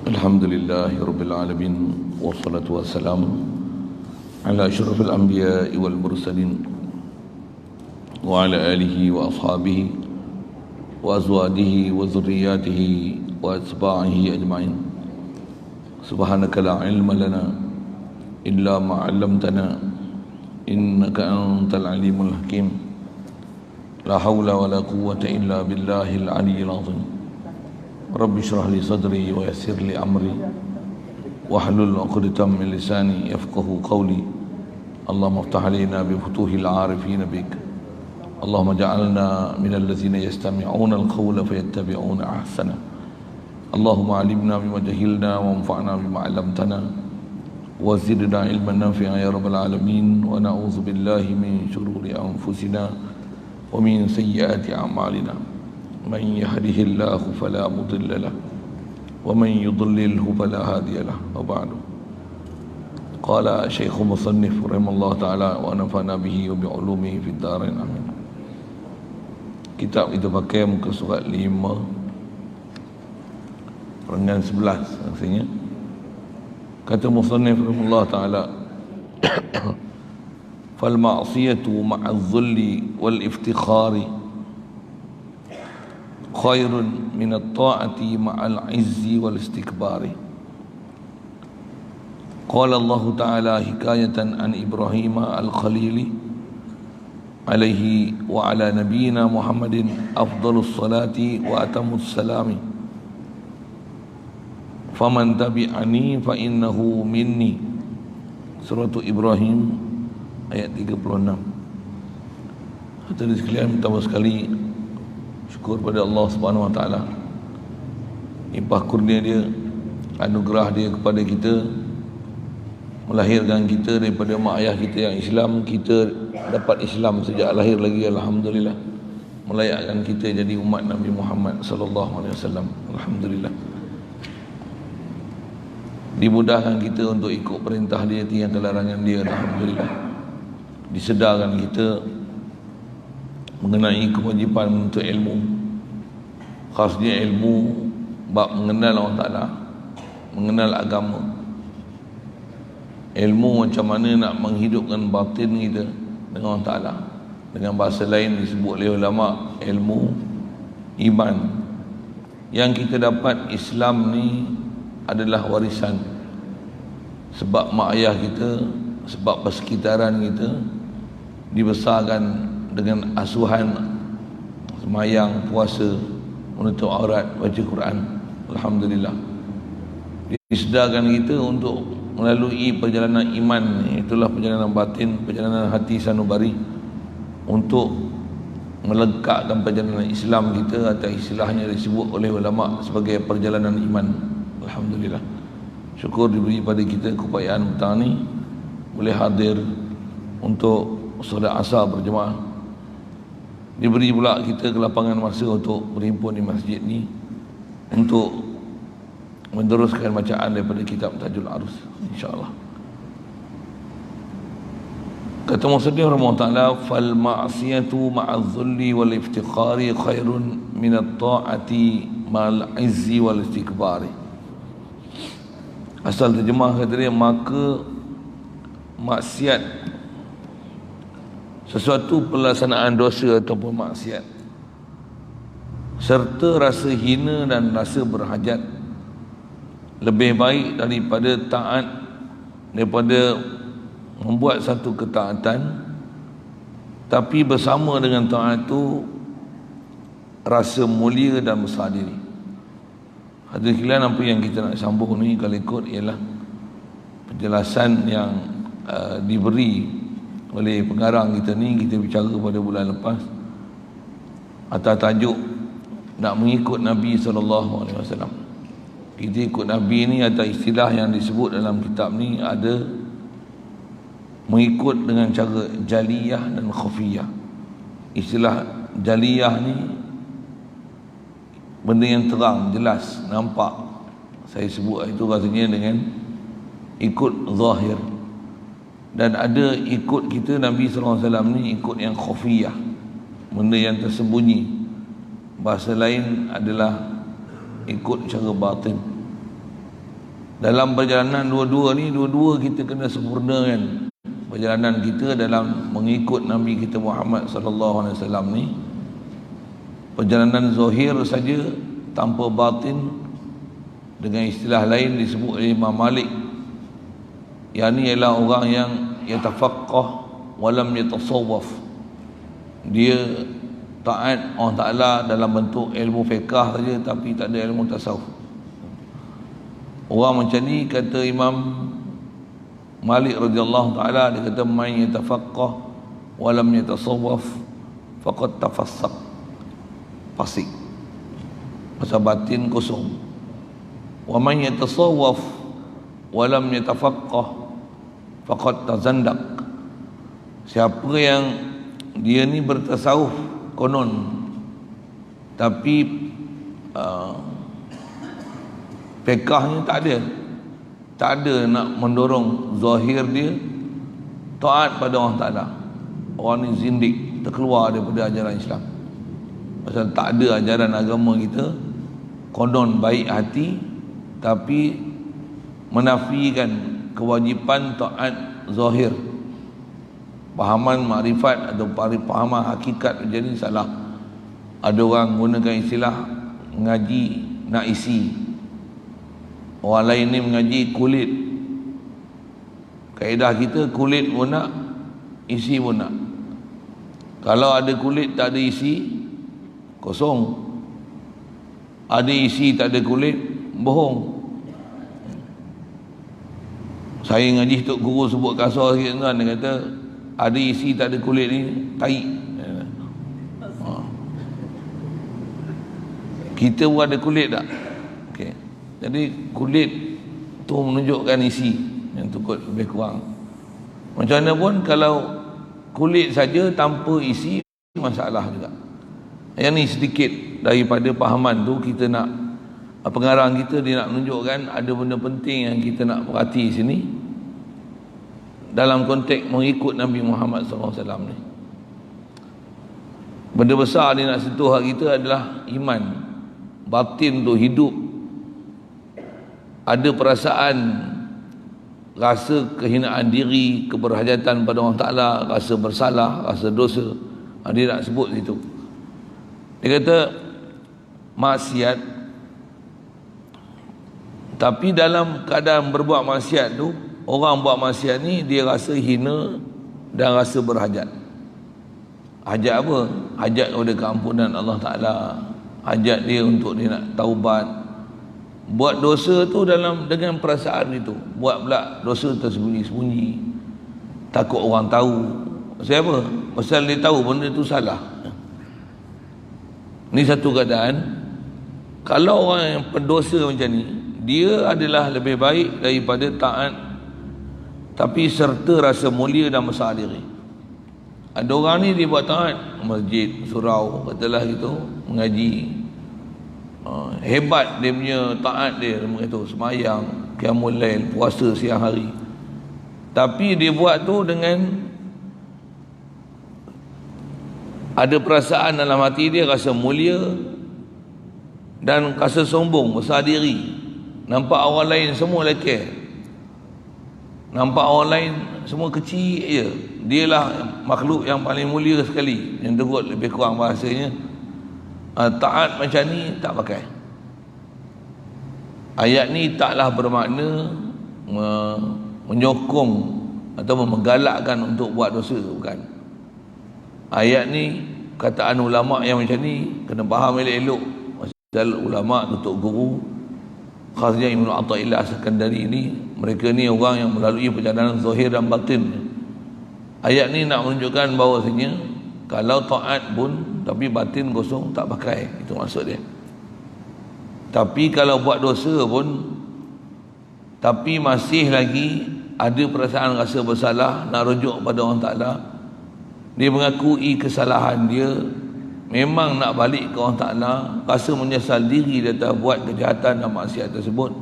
Alhamdulillahi Rabbil Alamin. Wassalatu wassalamu ala ashrafil anbiya'i wal mursalin wa ala alihi wa ashabihi wa azwajihi wa zurriyatihi wa atba'ihi ajma'in. Subhanaka la ilma lana illa ma 'allamtana innaka antal alimul hakim. La hawla wa la quwwata illa billahil aliyyil azim. Rabbi shrah li sadri wa yassir li amri wahlul 'uqdatam min lisani yafqahu qawli. Allahumma iftah 'alaina bi futuhil 'arifin bik. Allahumma ja'alna minal ladzina yastami'una al-qawla fayattabi'una ahsana. Allahumma 'allimna bima jahilna wa anfa'na bima 'allamtana wa zidna 'ilman nafi'a ya rabbal alamin. Wa na'udzu billahi min shururi anfusina wa min sayyiati a'malina. من يهده الله فلا مضل له ومن يضلله فلا هادي له. وبعد قال شيخ مصنف رحمه الله تعالى ونفعنا به وبعلومه في الدارين آمين. Kitab kita pakai muka surat 5 rengan 11 maksudnya. Kata musannif rahimahullah taala fal ma'siyatu ma'a dhulli wal iftikhari khairun min at-ta'ati ma'al 'izzi wal istikbari. Qala Allah Ta'ala hikayatan an Ibrahim al-Khalili alaihi wa ala nabiyyina Muhammadin afdalus salati wa atammus salami. Faman tabi'ani fa innahu minni. Surah Ibrahim ayat 36. Hadirin sekalian, pertama sekali syukur pada Allah Subhanahu Wa Taala, limpah kurnia dia, anugerah dia kepada kita, melahirkan kita daripada mak ayah kita yang Islam. Kita dapat Islam sejak lahir lagi, alhamdulillah. Melayakkan kita jadi umat Nabi Muhammad sallallahu alaihi wasallam, alhamdulillah. Dimudahkan kita untuk ikut perintah dia, tinggalkan larangan dia, alhamdulillah. Disedarkan kita mengenai kewajipan untuk ilmu, khasnya ilmu bab mengenal Allah Ta'ala, mengenal agama, ilmu macam mana nak menghidupkan batin kita dengan Allah Ta'ala. Dengan bahasa lain disebut oleh ulama ilmu iman. Yang kita dapat Islam ni adalah warisan, sebab mak ayah kita, sebab persekitaran kita dibesarkan dengan asuhan semayang, puasa, menutup aurat, baca Quran, alhamdulillah. Disedarkan kita untuk melalui perjalanan iman, itulah perjalanan batin, perjalanan hati sanubari, untuk melengkapkan perjalanan Islam kita, atau istilahnya disebut oleh ulama sebagai perjalanan iman, alhamdulillah. Syukur diberi pada kita keupayaan petang ni boleh hadir untuk solat asar berjemaah. Diberi pula kita kelapangan masa untuk berhimpun di masjid ni untuk meneruskan bacaan daripada kitab Tajul Arus, insya-Allah. Kata musannif rahimahullah taala, fal ma'siyatu ma'adh dhulli wal iftiqari khairun min at-ta'ati ma'al 'izzi wal istikbari. Asal terjemah kata dia, maka maksiat, sesuatu pelaksanaan dosa ataupun maksiat, serta rasa hina dan rasa berhajat, lebih baik daripada taat, daripada membuat satu ketaatan tapi bersama dengan taat itu rasa mulia dan besar diri. Hadirin sekalian, apa yang kita nak sambung ni kalau ikut ialah penjelasan yang diberi oleh pengarang kita ni. Kita bicara pada bulan lepas atas tajuk nak mengikut Nabi SAW. Kita ikut Nabi ni atas istilah yang disebut dalam kitab ni, ada mengikut dengan cara jaliyah dan khafiyah. Istilah jaliyah ni benda yang terang, jelas, nampak. Saya sebut itu rasanya dengan ikut zahir. Dan ada ikut kita Nabi SAW ni ikut yang khafiyah, benda yang tersembunyi. Bahasa lain adalah ikut cara batin. Dalam perjalanan dua-dua ni, dua-dua kita kena sempurnakan perjalanan kita dalam mengikut Nabi kita Muhammad sallallahu alaihi wasallam ni. Perjalanan zahir saja tanpa batin, dengan istilah lain disebut oleh Imam Malik, yakni ialah orang yang yatafaqqah walam yatasawwaf. Dia taat Allah Ta'ala dalam bentuk ilmu fiqh saja, tapi tak ada ilmu tasawuf. Orang macam ni, kata Imam Malik radhiyallahu ta'ala, dia kata man yatafaqqah walam yatasawwaf faqad tafassaq, fasik, pasal batin kosong. Wa man yatasawwaf walam yatafaqqah faqad tazandaq, siapa yang dia ni bertasawuf konon tapi fiqahnya tak ada nak mendorong zahir dia taat pada Allah Ta'ala, orang ni zindik, terkeluar daripada ajaran Islam. Pasal tak ada ajaran agama kita konon baik hati tapi menafikan kewajipan taat zahir. Pahaman makrifat atau pahaman hakikat macam ni salah. Ada orang gunakan istilah mengaji nak isi, orang lain ni mengaji kulit. Kaedah kita kulit pun nak, isi pun nak. Kalau ada kulit tak ada isi, kosong. Ada isi tak ada kulit, bohong. Saya ngaji Tok Guru sebut kasar sikit tuan, dia kata ada isi tak ada kulit ni tai. Kita pun ada kulit tak? Okay. Jadi kulit tu menunjukkan isi yang tu kot lebih kurang. Macam mana pun kalau kulit saja tanpa isi masalah juga. Yang ni sedikit daripada pahaman tu, kita nak, pengarang kita dia nak menunjukkan ada benda penting yang kita nak perhati sini dalam konteks mengikut Nabi Muhammad SAW ni. Benda besar dia nak sentuh hak kita adalah iman. Batin tu hidup, ada perasaan rasa kehinaan diri, keberhajatan pada Allah Ta'ala, rasa bersalah, rasa dosa. Dia nak sebut situ. Dia kata maksiat, tapi dalam keadaan berbuat maksiat tu, orang buat maksiat ni dia rasa hina dan rasa berhajat. Hajat apa? Hajat kepada keampunan Allah Ta'ala, hajat dia untuk dia nak taubat. Buat dosa tu dengan perasaan itu, buat pula dosa tersembunyi-sembunyi, takut orang tahu. Pasal apa? Pasal dia tahu benda tu salah. Ni satu keadaan. Kalau orang yang pendosa macam ni, dia adalah lebih baik daripada taat tapi serta rasa mulia dan besar diri. Ada orang ni dia buat taat, masjid, surau, katalah gitu, mengaji, hebat dia punya taat dia, itu semayang, qiyamul lail, puasa siang hari, tapi dia buat tu dengan ada perasaan dalam hati dia, rasa mulia dan rasa sombong, besar diri. Nampak orang lain semua lekeh, nampak orang lain semua kecil je, dialah makhluk yang paling mulia sekali. Yang teruk lebih kurang bahasanya, taat macam ni tak pakai. Ayat ni taklah bermakna menyokong atau menggalakkan untuk buat dosa, bukan. Ayat ni kataan ulama yang macam ni kena faham elok-elok. Pasal ulama, Datuk Guru, khasnya Ibnu Athaillah As-Sakandari ni, mereka ni orang yang melalui perjalanan zahir dan batin. Ayat ni nak menunjukkan bahawasanya kalau taat pun tapi batin kosong, tak pakai. Itu maksud dia. Tapi kalau buat dosa pun tapi masih lagi ada perasaan rasa bersalah, nak rujuk pada Allah Ta'ala, dia mengakui kesalahan dia, memang nak balik ke Allah Ta'ala, rasa menyesal diri dia telah buat kejahatan dan maksiat tersebut.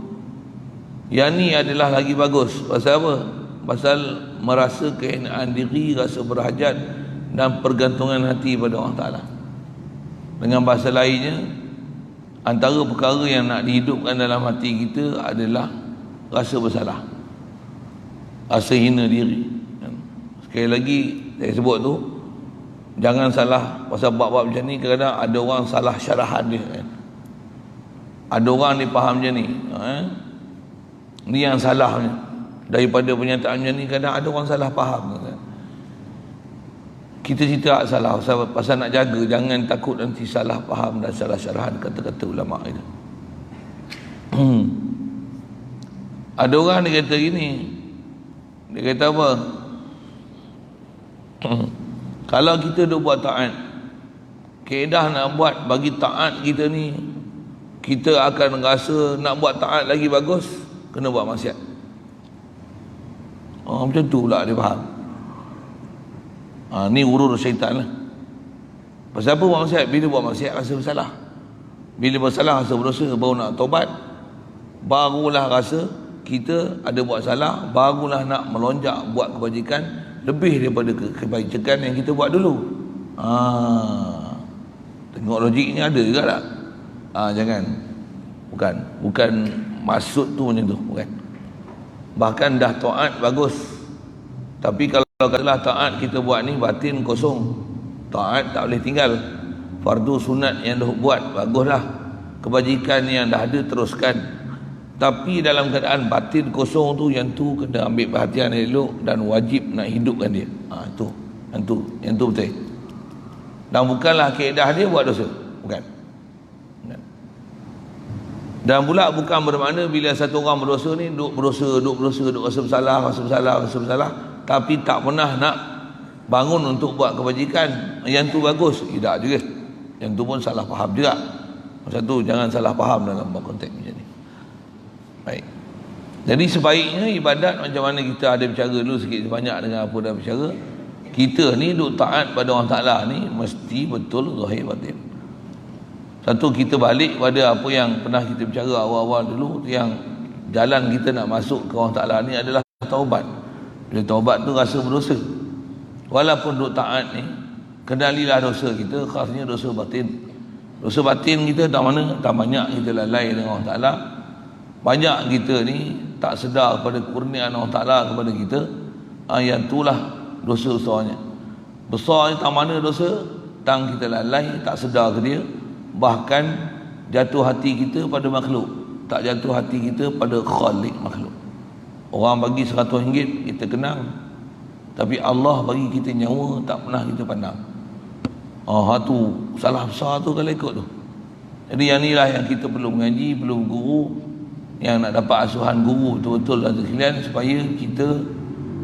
Yang ni adalah lagi bagus. Pasal apa? Pasal merasa kehinaan diri, rasa berhajat dan pergantungan hati pada Allah Ta'ala. Dengan bahasa lainnya, antara perkara yang nak dihidupkan dalam hati kita adalah rasa bersalah, rasa hina diri. Sekali lagi saya sebut tu, jangan salah pasal bab-bab macam ni. Kadang-kadang ada orang salah syarahan dia kan. Ada orang ni faham macam ni, ni yang salahnya daripada pernyataan macam ni. Kadang ada orang salah faham kan? Kita cerita salah pasal nak jaga jangan takut nanti salah faham dan salah syarahan kata-kata ulama itu. Ada orang dia kata gini, dia kata apa, kalau kita duk buat taat, kaedah nak buat bagi taat kita ni, kita akan rasa nak buat taat lagi bagus, kena buat maksiat. Macam tu pula dia faham. Ni urus syaitan lah. Pasal apa buat maksiat? Bila buat maksiat rasa bersalah, bila bersalah rasa berdosa, baru nak taubat, barulah rasa kita ada buat salah, barulah nak melonjak buat kebajikan lebih daripada kebajikan yang kita buat dulu. Tengok logik ni ada juga tak? Jangan, bukan maksud tu macam tu, bukan. Bahkan dah taat bagus, tapi kalau katalah taat kita buat ni batin kosong, taat tak boleh tinggal. Fardu sunat yang dah buat baguslah, kebajikan yang dah ada teruskan, tapi dalam keadaan batin kosong tu, yang tu kena ambil perhatian elok dan wajib nak hidupkan dia. Yang tu betul. Dan bukanlah kaedah dia buat dosa, bukan. Dan pula bukan bermakna bila satu orang berdosa ni duk rasa bersalah, tapi tak pernah nak bangun untuk buat kebajikan. Yang tu bagus, tidak juga. Yang tu pun salah faham juga. Masa tu jangan salah faham dalam konteks macam ni. Baik. Jadi sebaiknya ibadat macam mana kita ada bicara dulu sikit sebanyak dengan apa dah bicara. Kita ni duk taat pada Allah Ta'ala ni mesti betul zahir batin. Satu, kita balik pada apa yang pernah kita bicara awal-awal dulu, yang jalan kita nak masuk ke Allah Ta'ala ni adalah taubat. Bila taubat tu rasa berdosa, walaupun duk taat ni, kenalilah dosa kita, khasnya dosa batin. Dosa batin kita tak mana, tak banyak kita lalai dengan Allah Ta'ala. Banyak kita ni tak sedar pada kurniaan Allah Ta'ala kepada kita. Yang itulah dosa besarnya. Besar ni tak mana dosa, tang kita lalai, tak sedar ke dia. Bahkan jatuh hati kita pada makhluk, tak jatuh hati kita pada khalik makhluk. Orang bagi RM100 kita kenang, tapi Allah bagi kita nyawa tak pernah kita pandang. Tu salah besar tu kalau ikut tu. Jadi yang inilah yang kita perlu mengaji, perlu guru yang nak dapat asuhan guru betul-betul dan sekalian, supaya kita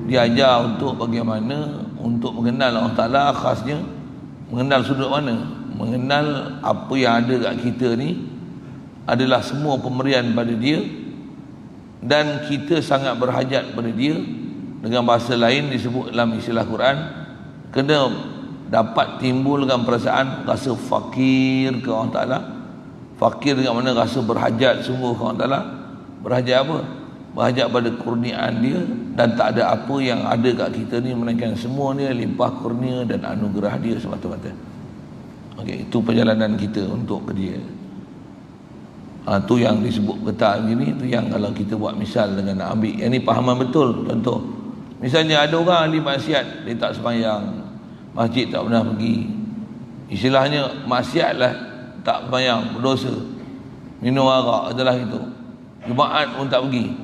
diajar untuk bagaimana untuk mengenal Allah Ta'ala, khasnya mengenal sudut mana, mengenal apa yang ada kat kita ni adalah semua pemberian pada dia, dan kita sangat berhajat pada dia. Dengan bahasa lain disebut dalam istilah Quran, kena dapat timbulkan perasaan rasa fakir ke Allah Ta'ala. Fakir dengan mana rasa berhajat sungguh ke Allah Ta'ala. Berhajat apa? Berhajat pada kurniaan dia, dan tak ada apa yang ada kat kita ni melainkan semua ni limpah kurnia dan anugerah dia semata-mata. Okey, itu perjalanan kita untuk ke dia. Tu yang disebut ketat begini, tu yang kalau kita buat misal dengan nak ambil, yang ni pahaman betul. Contoh, misalnya ada orang ahli maksiat, dia tak sembahyang, masjid tak pernah pergi, istilahnya maksiat lah, tak sembahyang, berdosa, minum arak adalah itu, Jumaat pun tak pergi.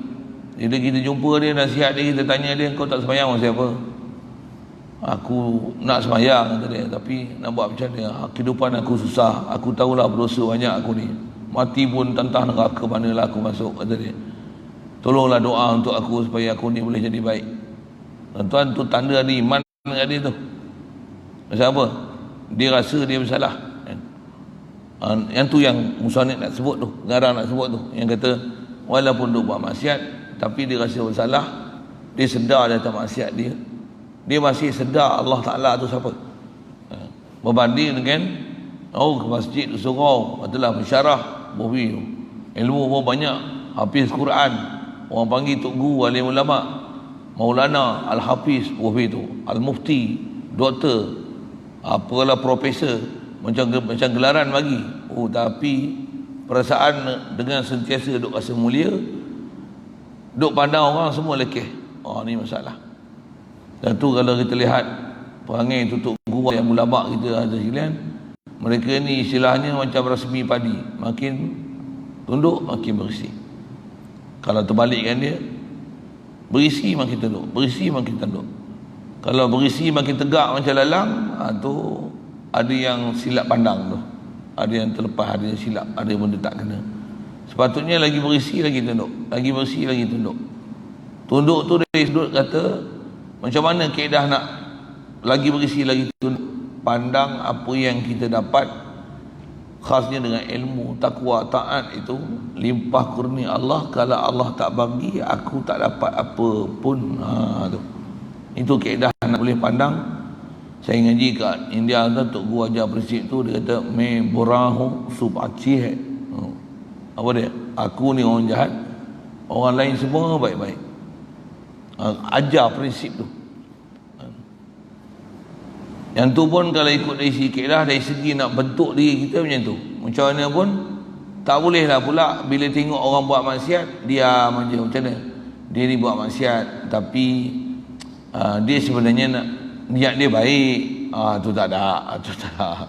Bila kita jumpa dia, nasihat dia, kita tanya dia, kau tak sembahyang maksud apa? Aku nak sembahyang, kata dia, tapi nak buat macam mana? Kehidupan aku susah, aku tahulah berdosa banyak aku ni, mati pun tantang neraka manalah aku masuk, kata dia. Tolonglah doa untuk aku supaya aku ni boleh jadi baik. Tuan, tu tanda ada iman dengan dia tu. Pasal apa? Dia rasa dia bersalah. Yang tu yang musannif nak sebut tu, garang nak sebut tu, yang kata walaupun dia buat maksiat tapi dia rasa bersalah, dia sedar datang maksiat dia masih sedar Allah Ta'ala tu siapa. Berbanding dengan ke masjid surau, adalah mensyarah bobi, ilmu pun banyak, hafiz Quran, orang panggil tok guru, alim ulama, Maulana, Al-Hafiz, Al-Mufti, doktor, apalah profesor, macam gelaran bagi. Tapi perasaan dengan sentiasa duk rasa mulia, Duk pandang orang semua lekeh. Oh, ni masalah. Dan tu kalau kita lihat perangai tutup guru yang ulama kita ada sekalian, mereka ni istilahnya macam rasmi padi, makin tunduk makin berisi. Kalau terbalikkan dia, berisi makin tunduk, berisi makin tunduk. Kalau berisi makin tegak macam lalang, tu ada yang silap pandang tu, ada yang terlepas, ada yang silap, ada yang benda tak kena. Sepatutnya lagi berisi lagi tunduk, lagi berisi lagi tunduk. Tunduk tu dari sudut kata macam mana kaedah nak lagi berisi lagi tunduk, pandang apa yang kita dapat khasnya dengan ilmu, takwa, taat itu limpah kurnia Allah. Kalau Allah tak bagi, aku tak dapat apa pun. Tu itu kaedah nak boleh pandang. Saya ngaji kat India tu, Tok Guru ajar prinsip tu, dia kata me borahu subacih. Apa dia? Aku ni orang jahat, orang lain semua baik-baik. Ajar prinsip tu. Yang tu pun kalau ikut dari segi kaedah, dari segi nak bentuk diri kita macam tu. Macam mana pun tak boleh lah pula bila tengok orang buat maksiat diam aja. Macam mana? Dia ni buat maksiat tapi dia sebenarnya nak, niat dia baik. Tu tak ada. Tu tak ada.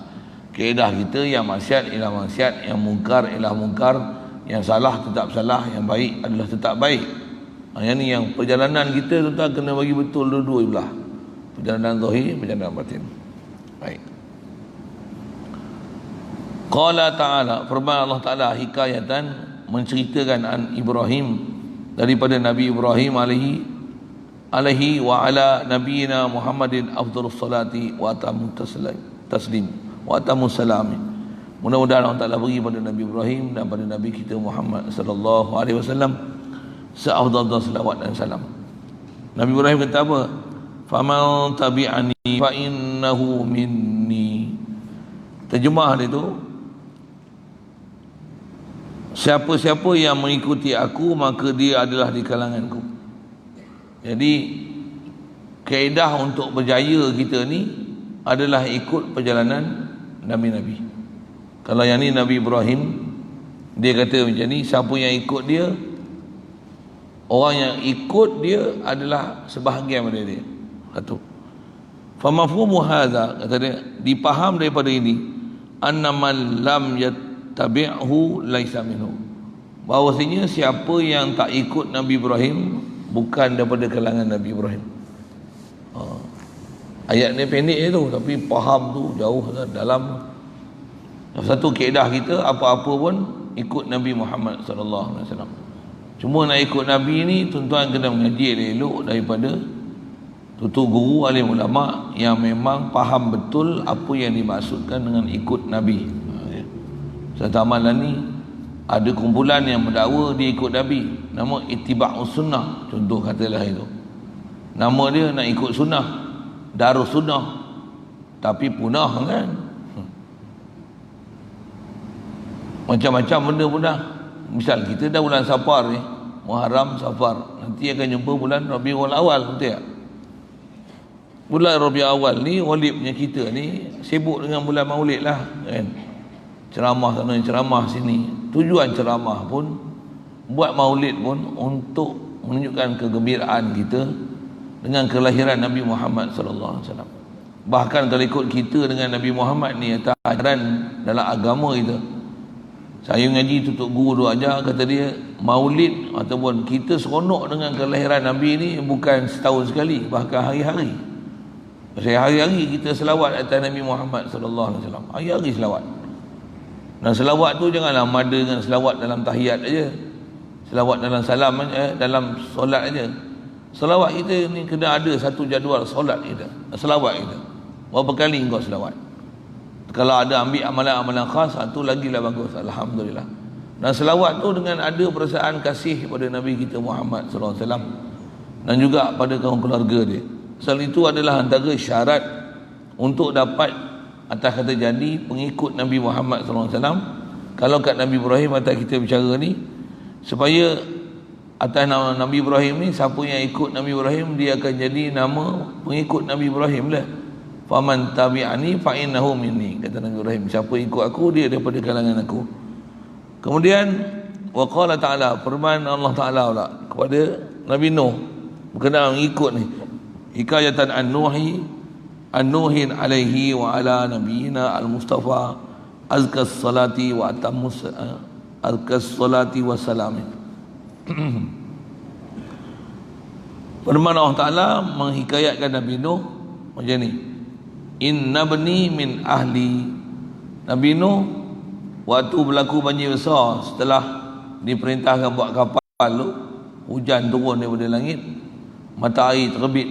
Kaedah kita yang maksiat ialah maksiat, yang mungkar ialah mungkar, yang salah tetap salah, yang baik adalah tetap baik. Yang ni yang perjalanan kita tu tak kena bagi betul dua-dua belah. Perjalanan zahir, perjalanan batin. Baik. Qala ta'ala, firman Allah Ta'ala hikayatan, menceritakan an Ibrahim, daripada Nabi Ibrahim alaihi wa ala nabiyina Muhammadin afdhalus salati wa atamu taslim wa atamu salami. Mudah-mudahan Allah Ta'ala beri pada Nabi Ibrahim dan pada Nabi kita Muhammad sallallahu alaihi wasallam seafdal salawat dan salam. Nabi Ibrahim kata apa? Faman tabi'ani fa innahu minni. Terjemah dia tu, siapa-siapa yang mengikuti aku maka dia adalah di kalanganku. Jadi kaedah untuk berjaya kita ni adalah ikut perjalanan Nabi-Nabi. Kalau yang ni Nabi Ibrahim, dia kata macam ni, siapa yang ikut dia, orang yang ikut dia adalah sebahagian daripada dia. Satu. Fa mafhumu hadza, kata dia, dipaham daripada ini, annaman lam yattabi'hu laisa minhu. Bahawasanya siapa yang tak ikut Nabi Ibrahim bukan daripada kalangan Nabi Ibrahim. Ayat ni pendek tu tapi faham tu jauh dalam. Satu kaedah kita apa-apa pun ikut Nabi Muhammad sallallahu alaihi wasallam. Cuma nak ikut Nabi ni tuan-tuan kena mengaji elok daripada tutu guru alim ulama yang memang faham betul apa yang dimaksudkan dengan ikut Nabi. Serta amalan ni ada kumpulan yang mendakwa dia ikut Nabi, nama Ittiba'us Sunnah, contoh katalah itu. Nama dia nak ikut sunnah, Darus Sunnah, tapi punah kan. Macam-macam benda punah. Misal kita dah bulan Safar ni, Muharram, Safar, nanti akan jumpa bulan Rabiul Awal, betul tak? Bulan Rabiul Awal ni walidnya kita ni sibuk dengan bulan Maulid lah kan. Ceramah sana, ceramah sini. Tujuan ceramah pun, buat maulid pun untuk menunjukkan kegembiraan kita dengan kelahiran Nabi Muhammad sallallahu alaihi wasallam. Bahkan kalau ikut kita dengan Nabi Muhammad ni atas ajaran dalam agama kita. Saya ngaji tutup guru duk ajar, kata dia maulid ataupun kita seronok dengan kelahiran Nabi ni bukan setahun sekali, bahkan hari-hari. Hari-hari kita selawat atas Nabi Muhammad sallallahu alaihi wasallam. Hari-hari selawat. Dan selawat tu janganlah mada dengan selawat dalam tahiyat aja, selawat dalam salam dalam solat aja. Selawat kita ni kena ada satu jadual solat kita, selawat kita. Berapa kali engkau selawat? Kalau ada ambil amalan-amalan khas, itu lagilah bagus, alhamdulillah. Dan selawat tu dengan ada perasaan kasih pada Nabi kita Muhammad sallallahu alaihi wasallam dan juga pada kaum keluarga dia. Selain itu adalah antara syarat untuk dapat atas kata jadi pengikut Nabi Muhammad SAW. Kalau kat Nabi Ibrahim atas kita bicara ni, supaya atas nama Nabi Ibrahim ni, siapa yang ikut Nabi Ibrahim dia akan jadi nama pengikut Nabi Ibrahim lah. Faman tabi'ani fa innahu minni, kata Nabi Ibrahim, siapa ikut aku dia daripada kalangan aku. Kemudian wa qala ta'ala, firman Allah Ta'ala pula kepada Nabi Nuh berkenaan mengikut ni, hikayatan an-nuhin alaihi wa ala nabiyina al-mustafa azkas salati wa atammus azkas salati wa salam. Firman Allah Ta'ala menghikayatkan Nabi Nuh macam ni, inna bani min ahli. Nabi Nuh waktu berlaku banjir besar, setelah diperintahkan buat kapal tu, hujan turun daripada langit, mata air terbit,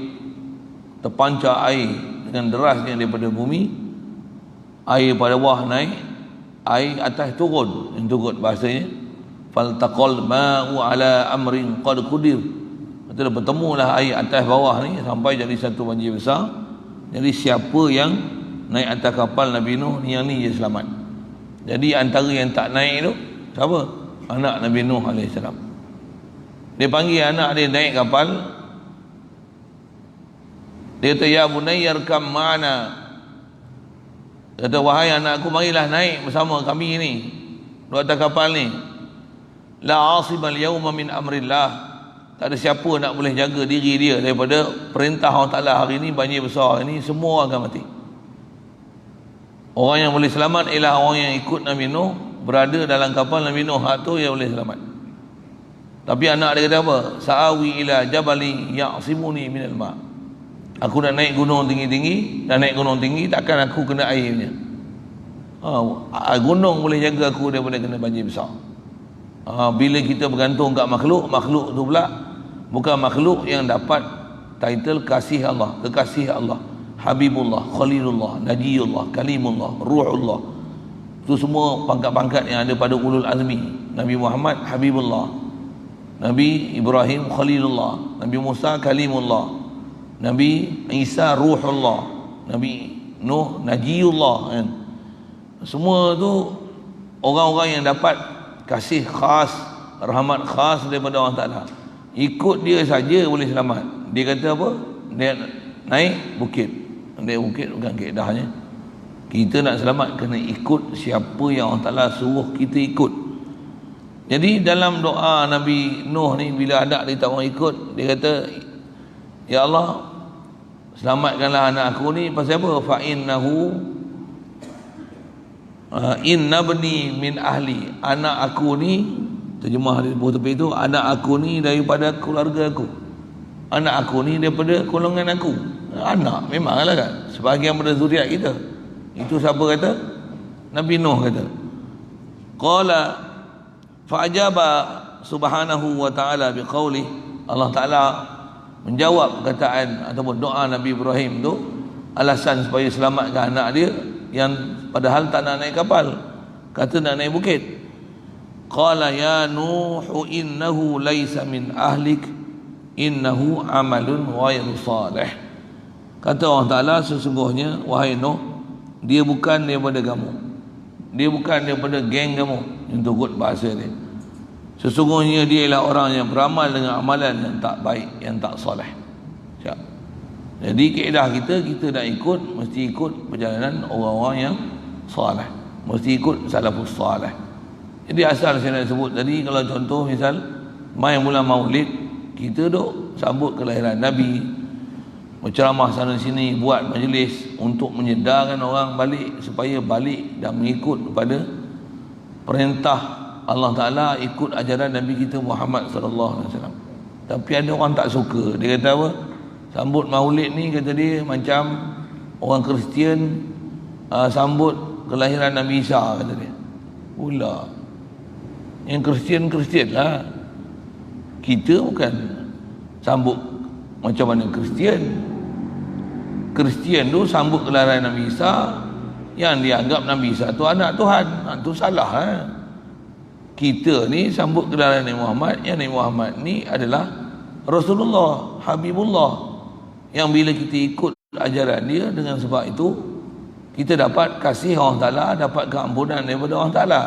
terpancar air dengan derasnya daripada bumi, air pada bawah naik, air atas turun. Yang turut bahasanya faltaqal ma'u ala amrin qad qudir. Betul, bertemulah air atas bawah ni sampai jadi satu banjir besar. Jadi siapa yang naik atas kapal Nabi Nuh ni, yang ni je selamat. Jadi antara yang tak naik tu siapa? Anak Nabi Nuh AS. Dia panggil anak dia naik kapal. Dia kata, ya bunayya arkam ma'ana. Dia kata, wahai anakku, marilah naik bersama kami ni di atas kapal ni. La asibal yawma min amrillah. Tak ada siapa nak boleh jaga diri dia daripada perintah Allah Ta'ala hari ni. Banjir besar ini semua akan mati. Orang yang boleh selamat ialah orang yang ikut Nabi Nuh, berada dalam kapal Nabi Nuh, hak tu yang boleh selamat. Tapi anak dia kata apa? Sa'awi ila jabali ya'simuni minal ma'. Aku nak naik gunung tinggi-tinggi, dan naik gunung tinggi takkan aku kena airnya. Gunung boleh jaga aku daripada kena banjir besar. Bila kita bergantung kat makhluk, makhluk tu pula bukan makhluk yang dapat title kasih Allah, kekasih Allah, Habibullah, Khalilullah, Najiyullah, Kalimullah, Ruhullah. Itu semua pangkat-pangkat yang ada pada ulul azmi. Nabi Muhammad Habibullah, Nabi Ibrahim Khalilullah, Nabi Musa Kalimullah, Nabi Isa Ruhullah, Nabi Nuh Najiyullah kan? Semua tu orang-orang yang dapat kasih khas, rahmat khas daripada Allah Ta'ala. Ikut dia saja boleh selamat. Dia kata apa? Dia naik bukit. Naik bukit bukan kaedahnya. Kita nak selamat kena ikut siapa yang Allah Ta'ala suruh kita ikut. Jadi dalam doa Nabi Nuh ni, bila anak dia tak mau ikut, dia kata, ya Allah, selamatkanlah anak aku ni. Pasal apa? Fa innahu inna bani min ahli. Anak aku ni, terjemah di buku tepi tu, anak aku ni daripada keluarga aku, anak aku ni daripada golongan aku. Anak memanglah kan sebahagian daripada zuriat kita. Itu siapa kata? Nabi Nuh kata. Qala fa'ajaba subhanahu wa ta'ala biqaulih. Allah Ta'ala menjawab perkataan ataupun doa Nabi Ibrahim tu, alasan supaya selamatkan anak dia yang padahal tak nak naik kapal, kata nak naik bukit. Qala ya Nuhu innahu laisa min ahlik innahu amalun ghairu salih. Kata Allah Ta'ala, sesungguhnya wahai Nuh, dia bukan daripada kamu, dia bukan daripada geng kamu. Yang turut bahasa dia, sesungguhnya dia ialah orang yang beramal dengan amalan yang tak baik, yang tak soleh. Jadi kaedah kita nak ikut, mesti ikut perjalanan orang-orang yang soleh, mesti ikut salafus soleh. Jadi asal saya nak sebut tadi, kalau contoh misal main bulan Maulid, kita duk sambut kelahiran Nabi, berceramah sana sini, buat majlis untuk menyedarkan orang balik supaya balik dan mengikut kepada perintah Allah Ta'ala, ikut ajaran Nabi kita Muhammad SAW. Tapi ada orang tak suka. Dia kata apa? Sambut Maulid ni, kata dia, macam orang Kristian sambut kelahiran Nabi Isa, kata dia. Pula yang Kristian lah, kita bukan sambut macam mana Kristian. Kristian tu sambut kelahiran Nabi Isa, yang dianggap Nabi Isa tu anak Tuhan. Itu salah Kita ni sambut kelahiran Nabi Muhammad, yang Nabi Muhammad ni adalah Rasulullah, Habibullah, yang bila kita ikut ajaran dia, dengan sebab itu kita dapat kasih Allah Ta'ala, dapat keampunan daripada Allah Ta'ala.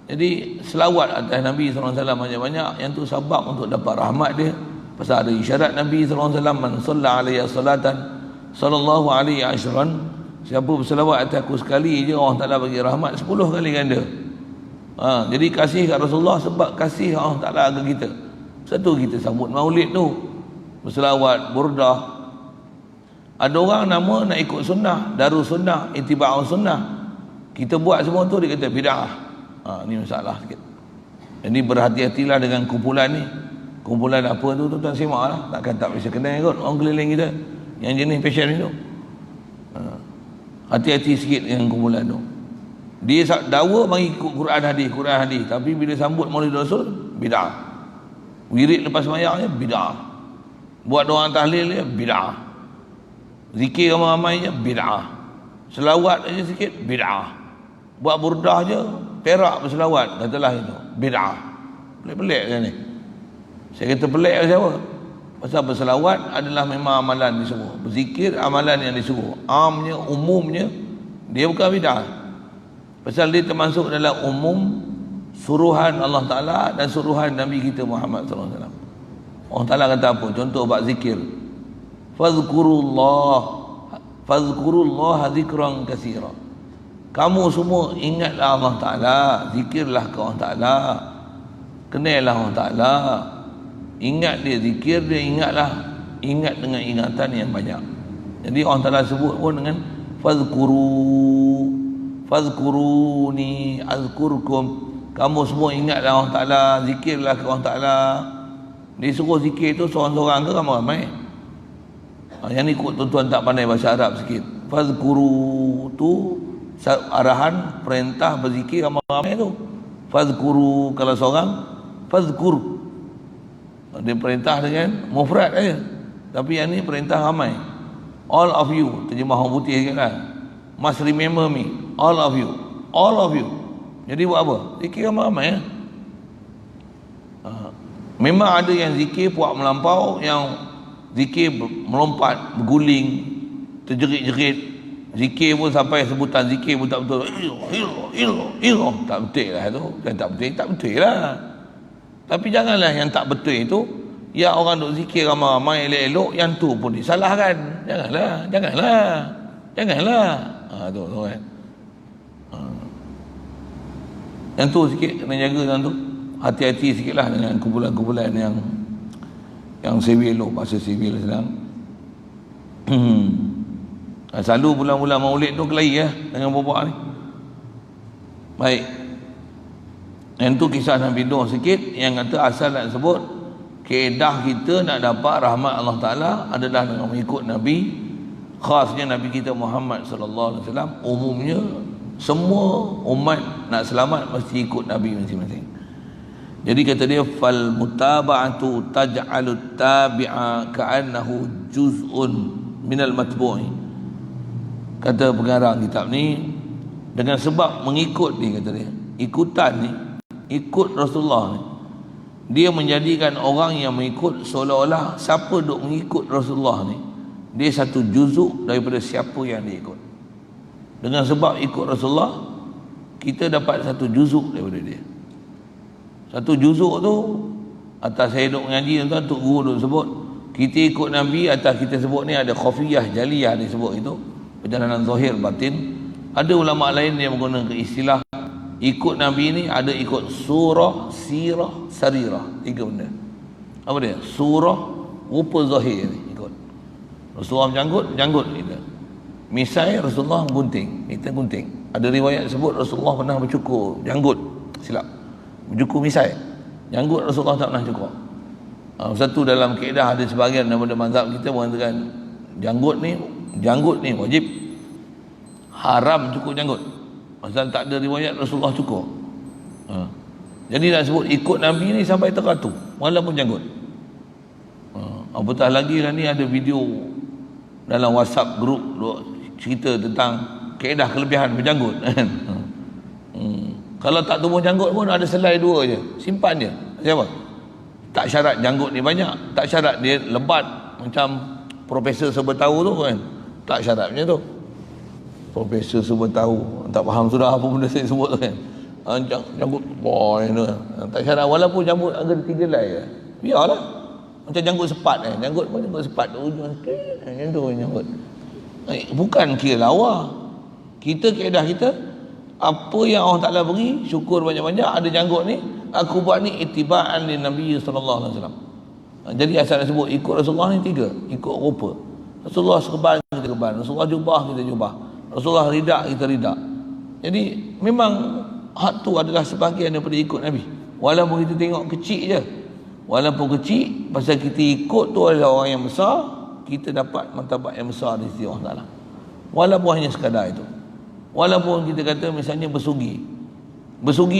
Jadi selawat atas Nabi SAW banyak-banyak, yang tu sebab untuk dapat rahmat dia. Pasal ada isyarat Nabi SAW, man salla alaihi salatan sallallahu alaihi ashran, siapa berselawat atas aku sekali je, Allah Ta'ala bagi rahmat 10 kali ganda. Jadi kasih kat Rasulullah sebab kasih Allah Ta'ala ke kita. Satu, kita sambut maulid tu, berselawat, burdah. Ada orang nama nak ikut sunnah, darus sunnah, ittiba'us sunnah. Kita buat semua tu, dia kata bid'ah. Ni masalah sikit. Jadi berhati-hatilah dengan kumpulan ni. Kumpulan apa tu, tuan simak lah. Takkan tak bisa kenal kot orang keliling kita yang jenis fashion ni tu. Hati-hati sikit dengan kumpulan tu. Dia dakwa bagi ikut Quran hadis, tapi bila sambut Maulid Rasul, bid'ah. Wirid lepas sembahyangnya bid'ah. Buat doa tahlil dia bid'ah. Zikir ramai-ramai je bid'ah. Selawat aja sikit bid'ah. Buat burdah je, perak berselawat, katalah itu bid'ah. Pelik-pelik kan ni. Saya kata pelik ke siapa? Pasal berselawat adalah memang amalan disuruh. Berzikir amalan yang disuruh. Amnya, umumnya, dia bukan bid'ah. Pasal dia termasuk dalam umum suruhan Allah Ta'ala dan suruhan Nabi kita Muhammad SAW. Allah Ta'ala kata apa? Contoh bab zikir. Fadhkurullah zikran katsira. Kamu semua ingatlah Allah Ta'ala, zikirlah ke Allah Ta'ala, kenallah Allah Ta'ala. Ingat dia, zikir dia, ingat dengan ingatan yang banyak. Jadi Allah Ta'ala sebut pun dengan fadhkuruni azkurkum. Kamu semua ingatlah Allah Ta'ala, zikirlah ke Allah Ta'ala. Dia suruh zikir tu seorang-seorang ke ramai-ramai? Yang ni ikut tuan-tuan tak pandai bahasa Arab sikit. Fadhkuru tu arahan perintah berzikir ramai-ramai tu. Fadhkuru kalau seorang, fadhkur. Dia perintah dengan mufrad aja. Tapi yang ni perintah ramai. All of you, terjemah orang putih sikit lah. Must remember me, all of you. Jadi buat apa? Zikir ramai-ramai ya? Memang ada yang zikir puak melampau, yang zikir melompat, berguling, terjerit-jerit. Zikir pun sampai sebutan zikir pun tak betul. Tak betul lah tu. Tak betul lah. Tapi janganlah yang tak betul itu, ya orang duk zikir ramai-ramai elok-elok, yang tu pun disalahkan. Janganlah. Tu kan. Yang tu sikit kena jaga yang tu. Hati-hati sikitlah dengan kumpulan-kumpulan yang sivil, bahasa sivil sedang. Selalu bulan-bulan Maulid tu kelahi dengan bapak ni. Baik. Yang tu kisah Nabi Nuh sikit, yang kata asal nak sebut kaedah kita nak dapat rahmat Allah Ta'ala adalah dengan mengikut Nabi, khasnya Nabi kita Muhammad sallallahu alaihi wasallam. Umumnya semua umat nak selamat mesti ikut Nabi masing-masing. Jadi kata dia, fal mutaba'atu taj'alu tabi'a ka'annahu juz'un minal matbu'i. Kata pengarang kitab ni, dengan sebab mengikut ni, kata dia, ikutan ni, ikut Rasulullah ni, dia menjadikan orang yang mengikut seolah-olah siapa duk mengikut Rasulullah ni, dia satu juzuk daripada siapa yang dia ikut. Dengan sebab ikut Rasulullah, kita dapat satu juzuk daripada dia. Satu juzuk tu, atas saya duk mengaji tuan, Tok Guru duk sebut, kita ikut Nabi, atas kita sebut ni ada khafiyah, jaliyah dia sebut itu, perjalanan zahir batin. Ada ulama lain yang menggunakan istilah ikut Nabi ni, ada ikut surah, sirah, sarirah. Tiga benda. Apa dia? Surah, rupa zahir ni ikut. Rasulullah janggut kita. Misal Rasulullah gunting, kita gunting. Ada riwayat sebut Rasulullah pernah bercukur janggut, silap. Bercukur misal. Janggut Rasulullah tak pernah cukur. Satu dalam kaedah ada sebahagian daripada mazhab kita mengatakan janggut ni wajib, haram cukur janggut. Pasal tak ada riwayat Rasulullah cukur. Jadi nak sebut ikut Nabi ni sampai teratu, walaupun janggut. Apatah lagi lah ni ada video dalam WhatsApp grup cerita tentang kaedah kelebihan berjanggut. Kalau tak tumbuh janggut pun ada selai dua je, simpan je. Siapa? Tak syarat janggut ni banyak, tak syarat dia lebat macam Profesor Sebertahu tu kan. Tak syarat macam tu. Profesor Sebertahu, tak faham sudah apa benda saya sebut tu kan. Janggut boy tu. Tak syarat, walaupun janggut agak 3 helai je. Biarlah. Macam janggut sepat kan. Janggut pun janggut sepat tu ujung sikit. Macam tu janggut. Bukan kira lawa. Kita kaedah kita Apa yang Allah Ta'ala beri, syukur banyak-banyak. Ada janggut ni, aku buat ni ittiba'an li Nabi sallallahu alaihi wasallam. Jadi asal sebut ikut Rasulullah ni 3, ikut rupa. Rasulullah serban, kita serban. Rasulullah jubah, kita jubah. Rasulullah ridak, kita ridak. Jadi memang hak tu adalah sebahagian daripada ikut Nabi. Walaupun kita tengok kecil je, walaupun kecil, pasal kita ikut tu adalah orang yang besar, kita dapat martabat yang besar di sisi Allah Ta'ala. Walaupun hanya sekadar itu. Walaupun kita kata misalnya bersugi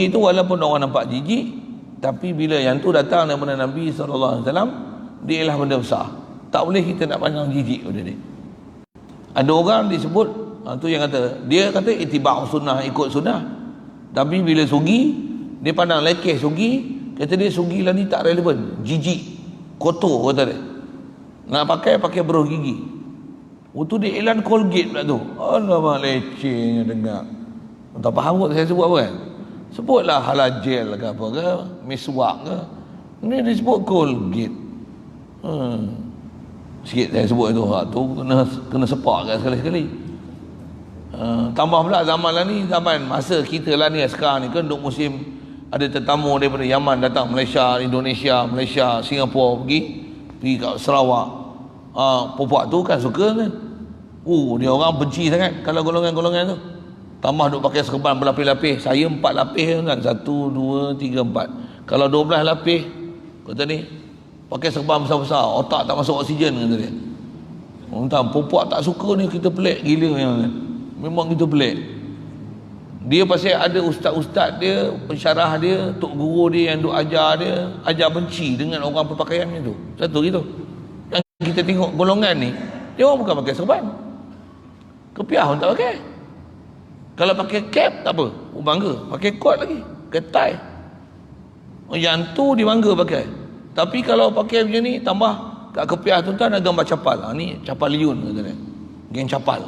itu walaupun orang nampak jijik, tapi bila yang tu datang daripada Nabi SAW, dia ialah benda besar. Tak boleh kita nak pandang jijik pada dia. Ada orang disebut, tu yang kata, dia kata ittiba' sunnah, ikut sunnah. Tapi bila sugi, dia pandang lekeh sugi, kata dia sugi lah ni tak relevan, jijik, kotor kata dia. Nak pakai beruh gigi. Tu dia iklan Colgate pula tu. Alamak, lecehnya dengar. Tak faham kot saya sebut apa kan. Sebutlah halal gel ke apa ke, miswak ke. Ini disebut Colgate. Sikit saya sebut tu. Tu kena sepak kan sekali-sekali. Tambah pula zaman lah ni, zaman masa kita lah ni sekarang ni kan duk musim ada tetamu daripada Yaman datang, Malaysia, Indonesia, Malaysia, Singapura pergi kat Sarawak. Puak tu kan suka kan. Dia orang benci sangat kalau golongan-golongan tu. Tambah duk pakai serban berlapis-lapis. Saya 4 lapis kan. 1, 2, 3, 4. Kalau 12 lapis, kata ni, pakai serban besar-besar, otak tak masuk oksigen kata dia. Entah, puak tak suka ni, kita pelik gila kan. Memang kita pelik. Dia pasal ada ustaz-ustaz dia, pensyarah dia, tok guru dia yang duk ajar dia, ajar benci dengan orang berpakaian macam tu. Satu gitu. Yang kita tengok golongan ni, dia orang bukan pakai serban. Kepiah pun tak pakai. Kalau pakai cap tak apa, bangga. Pakai kot lagi, pakai tie. Yang tu dia bangga pakai. Tapi kalau pakai macam ni, tambah kat kepiah tu ada gambar capal. Ni capal liun kata dia. Geng capal.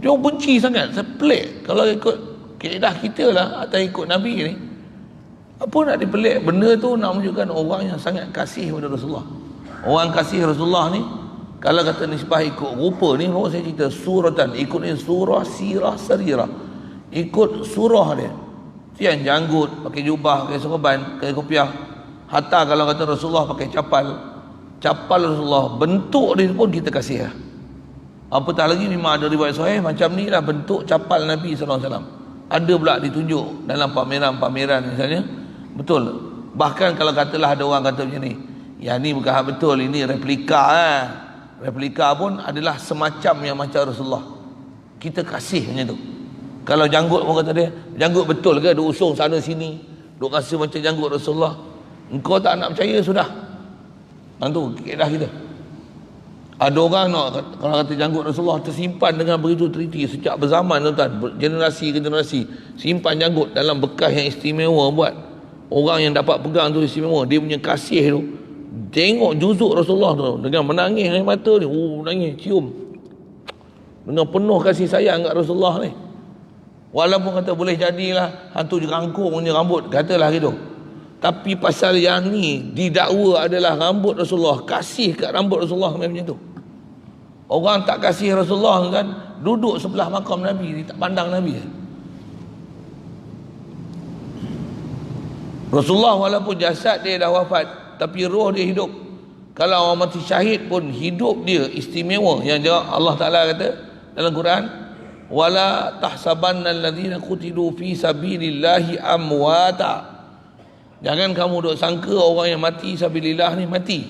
Dia benci sangat. Saya pelik. Kalau ikut kaedah kita lah, atau ikut Nabi ni, apa nak dipelik? Benda tu nak menunjukkan orang yang sangat kasih kepada Rasulullah. Orang kasih Rasulullah ni, kalau kata nisbah ikut rupa ni, baru saya cerita suratan, ikut ni surah, sirah, sarirah, ikut surah dia. Yang janggut, pakai jubah, pakai serban, pakai kopiah. Hatta kalau kata Rasulullah pakai capal Rasulullah, bentuk dia pun kita kasih lah. Apatah lagi memang ada riwayat sahih macam ni lah bentuk capal Nabi SAW. Ada pula ditunjuk dalam pameran-pameran misalnya. Betul. Bahkan kalau katalah ada orang kata macam ni, yang ni bukan hak betul, ini replika lah. Replika pun adalah semacam yang macam Rasulullah. Kita kasih macam tu. Kalau janggut pun kata dia, janggut betul ke? Dia usung sana sini, duk rasa macam janggut Rasulullah. Engkau tak nak percaya, sudah. Itu kaedah kita. Ada orang nak, kalau kata janggut Rasulullah tersimpan dengan begitu teliti sejak berzaman tuan, generasi ke generasi, simpan janggut dalam bekas yang istimewa buat. Orang yang dapat pegang tu istimewa, dia punya kasih tu. Tengok juzuk Rasulullah tu dengan menangis air mata ni, menangis, cium dengan penuh kasih sayang kat Rasulullah ni. Walaupun kata boleh jadilah hantu jerangkung punya rambut, katalah gitu, tapi pasal yang ni didakwa adalah rambut Rasulullah, kasih kat rambut Rasulullah macam tu. Orang tak kasih Rasulullah kan, duduk sebelah makam Nabi, dia tak pandang Nabi. Rasulullah walaupun jasad dia dah wafat, tapi roh dia hidup. Kalau orang mati syahid pun hidup dia istimewa. Yang jawab Allah Ta'ala kata dalam Quran, wala tahsabanna alladhina qutilu fi sabilillahi amwata. Jangan kamu duk sangka orang yang mati sabilillah ni mati.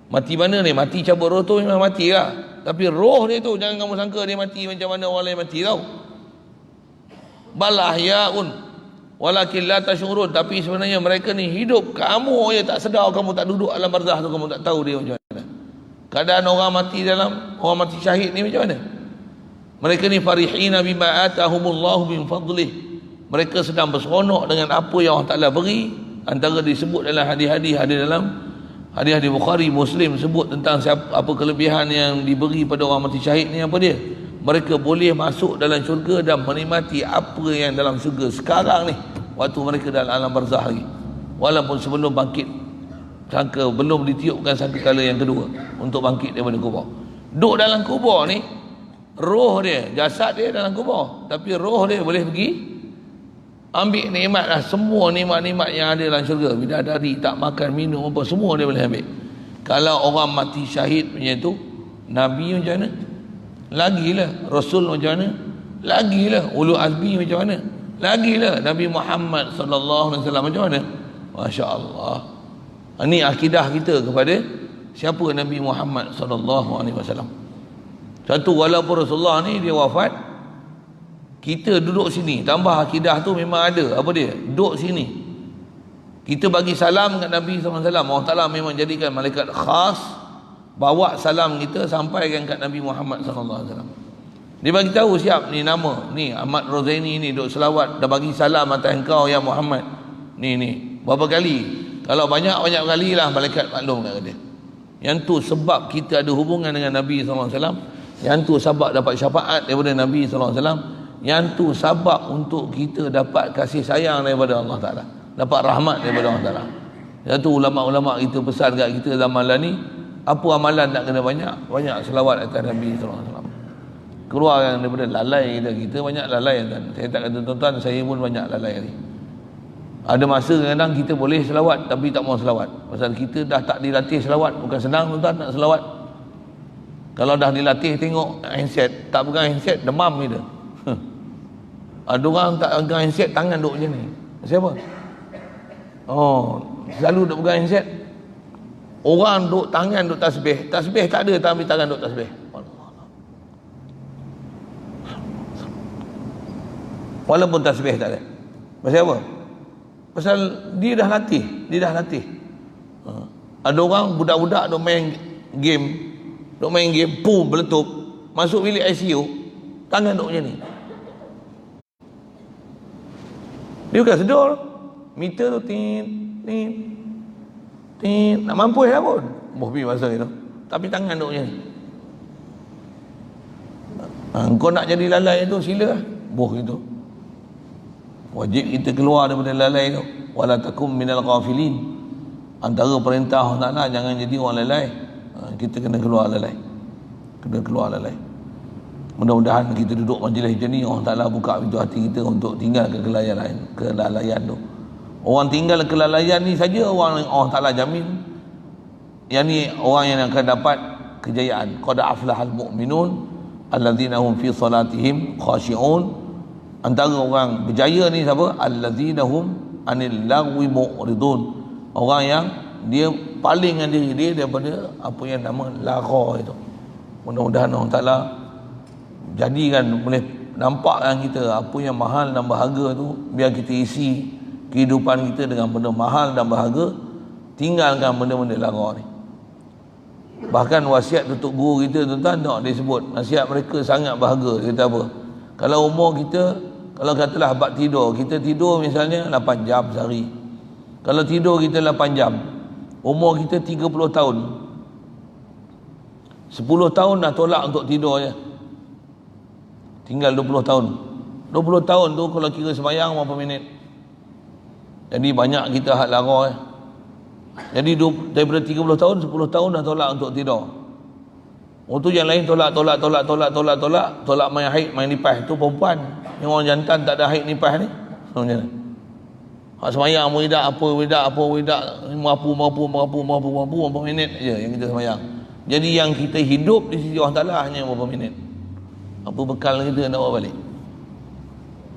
Mati mana ni? Mati cabut roh tu memang mati lah. Tapi roh dia tu jangan kamu sangka dia mati macam mana orang lain mati tau. Bal ahyaun walakin la tashurun. Tapi sebenarnya mereka ni hidup. Kamu je tak sedar, kamu tak duduk alam barzah tu, kamu tak tahu dia macam mana. Keadaan orang mati dalam, orang mati syahid ni macam mana? Mereka ni farihina bima atahumullahu min fadlih. Mereka sedang berseronok dengan apa yang Allah Ta'ala beri. Antara disebut dalam hadis-hadis, ada dalam hadis-hadis Bukhari, Muslim sebut tentang apa kelebihan yang diberi pada orang mati syahid ni. Apa dia? Mereka boleh masuk dalam syurga dan menikmati apa yang dalam syurga sekarang ni, waktu mereka dalam alam barzah lagi, walaupun sebelum bangkit, sangka belum ditiupkan sangka kala yang kedua untuk bangkit daripada kubur. Duduk dalam kubur ni Roh dia, jasad dia dalam kubur, tapi roh dia boleh pergi ambil nikmat lah, semua nikmat-nikmat yang ada dalam syurga. Bidadari, tak makan, minum apa, semua dia boleh ambil. Kalau orang mati syahid punya tu, Nabi macam mana? Lagilah. Rasul macam mana? Lagilah. Ulul azmi macam mana? Lagilah. Nabi Muhammad sallallahu alaihi wasallam macam mana? Masya Allah. Ini akidah kita kepada siapa Nabi Muhammad sallallahu alaihi wasallam. Satu, walaupun Rasulullah ni dia wafat, kita duduk sini, tambah akidah tu memang ada. Apa dia? Duduk sini, kita bagi salam kat Nabi SAW. Allah Ta'ala memang jadikan malaikat khas bawa salam kita sampaikan kat Nabi Muhammad SAW. Dia bagi tahu siap ni nama ni Ahmad Rozaini ni duk selawat, dah bagi salam atas engkau ya Muhammad. Ni berapa kali? Kalau banyak kali lah, malaikat maklum kat dia. Yang tu sebab kita ada hubungan dengan Nabi SAW. Yang tu sebab dapat syafaat daripada Nabi SAW. Yang tu sebab untuk kita dapat kasih sayang daripada Allah Ta'ala, dapat rahmat daripada Allah Ta'ala. Itu ulama-ulama kita pesan kat kita zaman lah ni, apa amalan nak kena banyak selawat atas Nabi SAW. Keluar yang daripada lalai kita banyak lalai kan. Saya tak kata tuan-tuan, saya pun banyak lalai ni. Ada masa kadang kita boleh selawat tapi tak mau selawat, pasal kita dah tak dilatih selawat. Bukan senang tuan-tuan nak selawat. Kalau dah dilatih tengok handset, tak pegang handset, demam kita. Ada orang tak pegang handset, tangan duk macam ni. Siapa? Oh, selalu duk pegang handset. Orang duk tangan duk tasbih tak ada, tapi tangan duk tasbih. Walaupun tasbih tak ada. Pasal apa? Pasal dia dah latih. Ada orang budak-budak duk main game, pum meletup, masuk bilik ICU, tangan duk macam ni. Dia bukan sedar, meter tu tin, nak mampu lah pun pergi masa itu, tapi tangan duk macam ni. Kau nak jadi lalai tu sila gitu. Wajib kita keluar daripada lalai tu. Wala takum minal ghafilin. Antara perintah Allah Ta'ala, jangan jadi orang lalai. Kita kena keluar lalai. Mudah-mudahan kita duduk majlis macam ni, Allah Ta'ala buka pintu hati kita untuk tinggal kelalaian tu. Orang tinggal kelalaian ni saja orang Allah Ta'ala jamin, yang ni orang yang akan dapat kejayaan. Qad aflahal mu'minun alladzina hum fi salatihim khashi'un. Antara orang berjaya ni siapa? Alladzina hum anil lagwi mu'ridun. Orang yang dia palingkan diri dia daripada apa yang nama lara itu. Mudah-mudahan Allah Ta'ala jadikan, boleh nampakkan kita apa yang mahal dan berharga tu, biar kita isi kehidupan kita dengan benda mahal dan berharga, tinggalkan benda-benda lara ni. Bahkan wasiat tutup guru kita tuan-tuan tak disebut, nasihat mereka sangat berharga. Dia kata apa? Kalau umur kita, kalau katalah bab tidur, kita tidur misalnya 8 jam sehari. Kalau tidur kita 8 jam, umur kita 30 tahun, 10 tahun dah tolak untuk tidur je, tinggal 20 tahun. 20 tahun tu kalau kira sembahyang berapa minit? Jadi banyak kita hak lara. Jadi daripada 30 tahun, 10 tahun dah tolak untuk tidur. Untuk yang lain tolak main haid, main nifas. Tu perempuan. Yang orang jantan tak ada haid nifas ni, macam mana? Hak sembahyang merapu berapa minit je yang kita sembahyang. Jadi yang kita hidup di sisi Allah Ta'ala hanya berapa minit. Apa bekal kita nak bawa balik?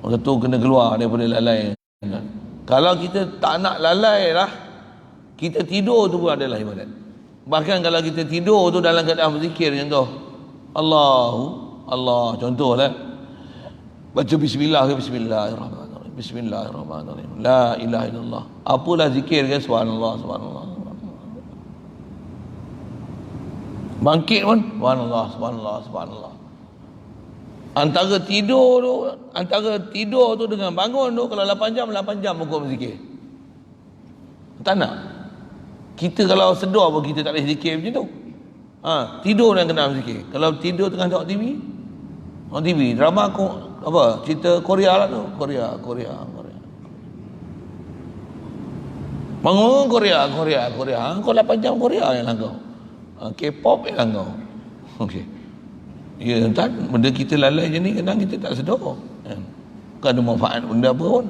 Maka tu kena keluar daripada lalai. Kalau kita tak nak lalai lah, kita tidur tu pun adalah ibadat. Bahkan kalau kita tidur tu dalam keadaan berzikir contoh Allah, contohlah baca bismillah ke bismillahirrahmanirrahim, bismillahirrahmanirrahim, la ilaha illallah, apalah zikir ke subhanallah, bangkit pun subhanallah. Antara tidur tu dengan bangun tu, kalau 8 jam pokok berzikir. Tak nak. Kita kalau sedar pun kita tak boleh zikir macam tu. Tidur dan kena berzikir. Kalau tidur tengah tengok TV, drama cerita Korea lah tu, Korea. Bangun Korea. Kau 8 jam Korea yang langkau. K-pop yang langkau. Okey. Ya tuan, benda kita lalai je ni kadang kita tak sedar kan? Bukan ada manfaat benda apa pun.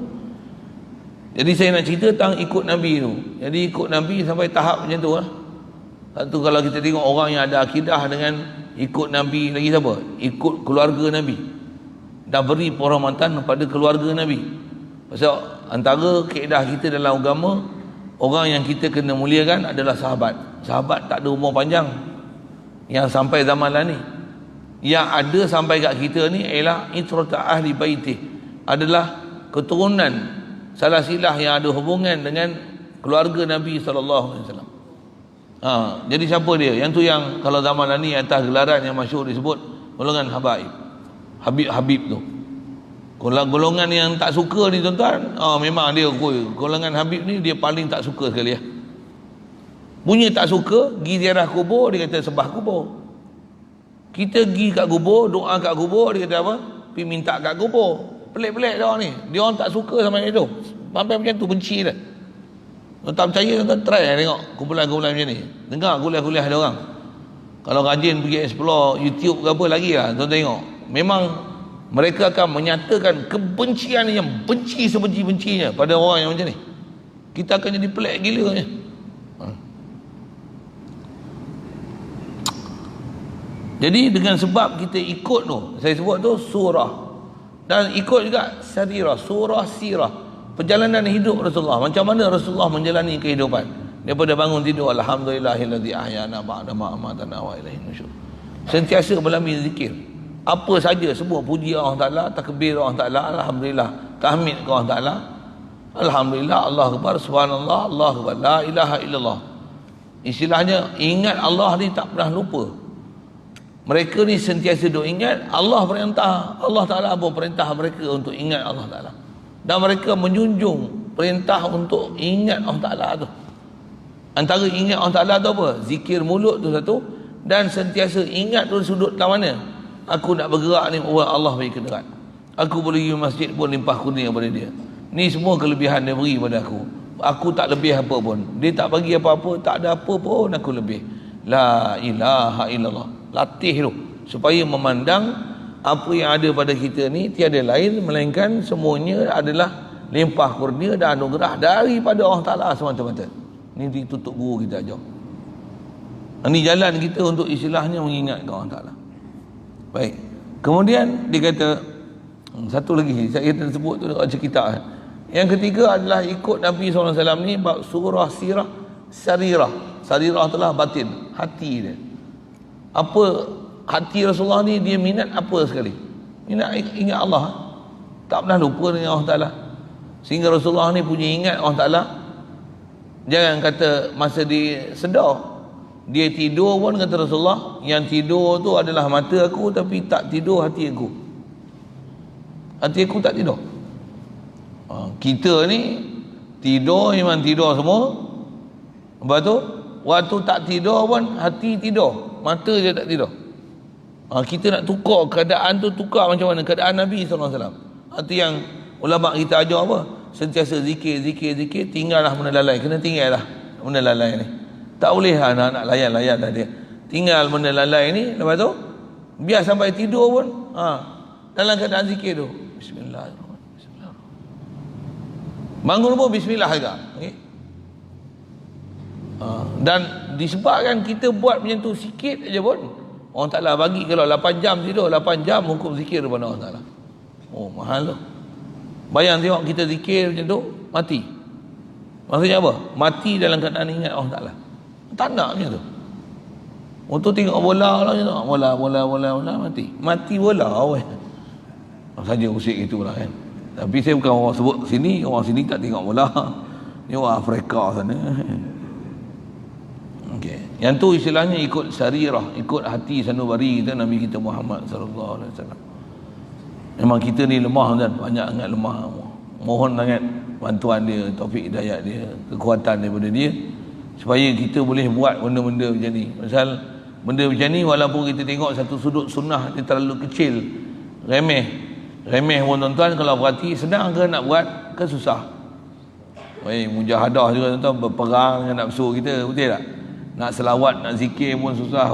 Jadi saya nak cerita tentang ikut Nabi tu. Jadi ikut Nabi sampai tahap macam tu lah. Satu, kalau kita tengok orang yang ada akidah dengan ikut Nabi, lagi siapa? Ikut keluarga Nabi, dah beri penghormatan pada keluarga Nabi. Pasal antara kaedah kita dalam agama, orang yang kita kena muliakan adalah sahabat. Sahabat tak ada umur panjang yang sampai zaman lah ni. Yang ada sampai kat kita ni ialah itrata ahli baitih, adalah keturunan salah silah yang ada hubungan dengan keluarga Nabi SAW. Jadi siapa dia? Yang tu yang kalau zaman lah ni atas gelaran yang masyhur disebut golongan habaib, Habib tu. Golongan yang tak suka ni tuan-tuan, memang dia golongan Habib ni dia paling tak suka sekali ya. Punya tak suka, pergi ziarah kubur, dia kata sembah kubur. Kita pergi kat kubur, doa kat kubur, dia kata apa? Pergi minta kat kubur. Pelik-pelik dia orang ni. Dia orang tak suka sama itu. Sampai macam tu, benci dia. Tuan tak percaya, tuan try tengok kumpulan-kumpulan macam ni. Dengar kuliah-kuliah dia orang. Kalau rajin pergi explore YouTube ke apa lagi lah, tuan tengok. Memang mereka akan menyatakan kebencian yang benci sebenci-bencinya pada orang yang macam ni. Kita akan jadi pelik gila ni. Jadi dengan sebab kita ikut tu, saya sebut tu surah, dan ikut juga sarirah, surah sirah, perjalanan hidup Rasulullah. Macam mana Rasulullah menjalani kehidupan daripada bangun tidur, alhamdulillahilladzi ahyana ba'da ma amatana wa ilaihi nusyur. Sentiasa berlambing zikir. Apa saja semua puji Allah Taala, takbir Allah Taala, alhamdulillah, tahmid Allah Taala, alhamdulillah, Allahu akbar, subhanallah, Allahu akbar, la ilaha illallah. Istilahnya ingat Allah ni tak pernah lupa. Mereka ni sentiasa duk ingat Allah perintah, Allah Ta'ala pun perintah mereka untuk ingat Allah Ta'ala. Dan mereka menjunjung perintah untuk ingat Allah Ta'ala tu. Antara ingat Allah Ta'ala tu apa? Zikir mulut tu satu. Dan sentiasa ingat tu sudut tak mana? Aku nak bergerak ni, Allah beri kedengaran. Aku boleh pergi masjid pun limpah kurnia pada dia. Ni semua kelebihan dia beri pada aku. Aku tak lebih apa pun. Dia tak bagi apa-apa, tak ada apa pun aku lebih. La ilaha illallah. Latih tu supaya memandang apa yang ada pada kita ni tiada lain melainkan semuanya adalah limpah kurnia dan anugerah daripada Allah Ta'ala semata-mata. Ni ditutup guru kita ajar. Ini jalan kita untuk istilahnya mengingatkan Allah Ta'ala. Baik. Kemudian dia kata satu lagi saya kata sebut tu dekat cerita. Yang ketiga adalah ikut Nabi SAW ni bab surah sirah sarirah. Sarirah itulah batin, hati dia. Apa hati Rasulullah ni, dia minat apa sekali? Minat ingat Allah, tak pernah lupa dengan Allah Ta'ala. Sehingga Rasulullah ni punya ingat Allah Ta'ala. Jangan kata masa dia sedar, dia tidur pun kata Rasulullah, yang tidur tu adalah mata aku, tapi tak tidur hati aku. Hati aku tak tidur. Kita ni tidur memang tidur semua. Lepas tu waktu tak tidur pun hati tidur, mata je tak tidur. Kita nak tukar keadaan tu, tukar macam mana? Keadaan Nabi SAW. Itu yang ulama kita ajar apa? Sentiasa zikir, tinggallah benda lalai. Kena tinggal lah benda lalai ni. Tak boleh nak layan-layan dah dia. Tinggal benda lalai ni. Lepas tu biar sampai tidur pun dalam keadaan zikir tu, Bismillahirrahmanirrahim. Bangun pun Bismillah juga. Okay? Dan disebabkan kita buat macam tu sikit aja pun, Allah Ta'ala bagi kalau 8 jam tidur, 8 jam hukum zikir kepada Allah Ta'ala. Oh, mahal tu. Bayang tengok kita zikir macam tu, mati. Maksudnya apa? Mati dalam keadaan ingat Allah Ta'ala. Tak nak macam tu. Untuk tengok bola lah macam tu. Bola, mati. Mati bola. Saja usik itulah kan. Tapi saya bukan orang sebut sini, orang sini tak tengok bola. Ni orang Afrika sana. Okay. Yang tu istilahnya ikut sarirah, ikut hati sanubari kita Nabi kita Muhammad sallallahu alaihi wasallam. Memang kita ni lemah kan, banyak sangat lemah. Mohon sangat bantuan dia, taufik hidayat dia, kekuatan daripada dia supaya kita boleh buat benda-benda macam ni. Pasal benda macam ni walaupun kita tengok satu sudut sunnah dia terlalu kecil, remeh pun tuan-tuan, kalau perhati senang ke nak buat ke susah. Mujahadah juga tuan-tuan, berperang dengan nafsu kita, betul tak? Nak selawat, nak zikir pun susah.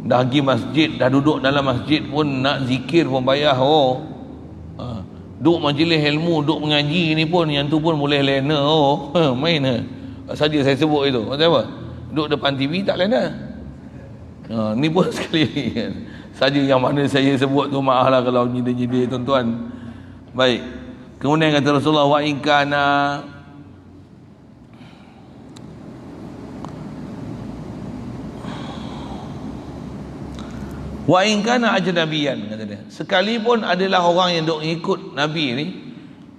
Dah pergi masjid, dah duduk dalam masjid pun nak zikir pun payah. Duk majlis ilmu, duk mengaji ni pun, yang tu pun boleh lena. Main saja saya sebut itu. Maksud apa? Duk depan TV tak lena. Ni pun sekali kan. Saja yang mana saya sebut tu, maaf lah kalau nyindir-nyindir tuan-tuan. Baik. Kemudian kata Rasulullah, wa in kana ajnabiyan, kata dia, sekalipun adalah orang yang duk ikut Nabi ni,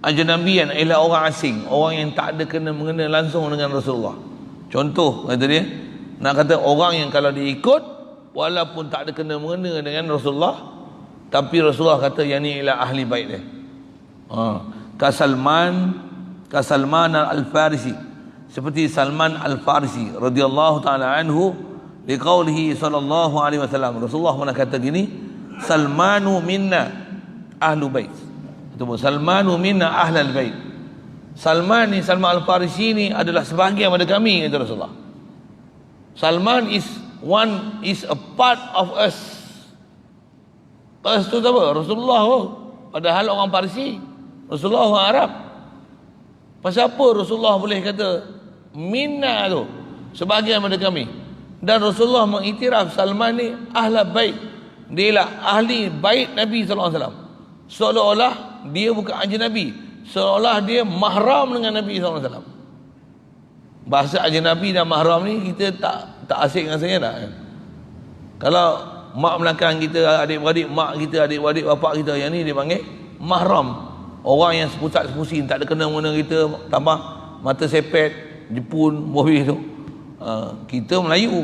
ajnabiyan ialah orang asing, orang yang tak ada kena mengena langsung dengan Rasulullah. Contoh kata dia, nak kata orang yang kalau dia ikut walaupun tak ada kena mengena dengan Rasulullah, tapi Rasulullah kata yang ni ialah ahli bait dia. Kasalman al-Farisi, seperti Salman al-Farisi radhiyallahu taala anhu, liqaulihi sallallahu alaihi wasallam, Rasulullah pernah kata gini, Salmanu minna ahlu bait. Itu Salmanu minna ahlal bait. Salman al-Farisi ni adalah sebahagian daripada kami, kata Rasulullah. Salman is a part of us. Us tu apa? Rasulullah. Padahal orang Parsi, Rasulullah orang Arab. Pasal apa Rasulullah boleh kata minna tu, sebahagian daripada kami? Dan Rasulullah mengiktiraf Salman ni ahli bait. Dia lah ahli bait Nabi SAW. Seolah-olah dia bukan ajnabi, seolah dia mahram dengan Nabi SAW. Bahasa ajnabi dan mahram ni kita tak asing dengan saya tak? Kalau mak belakang kita, adik-beradik mak kita, adik-beradik bapak kita, yang ni dia panggil mahram. Orang yang sepusat sepusin, tak ada kena-mengena kita, tambah mata sepet, Jepun, bohis tu. Kita Melayu,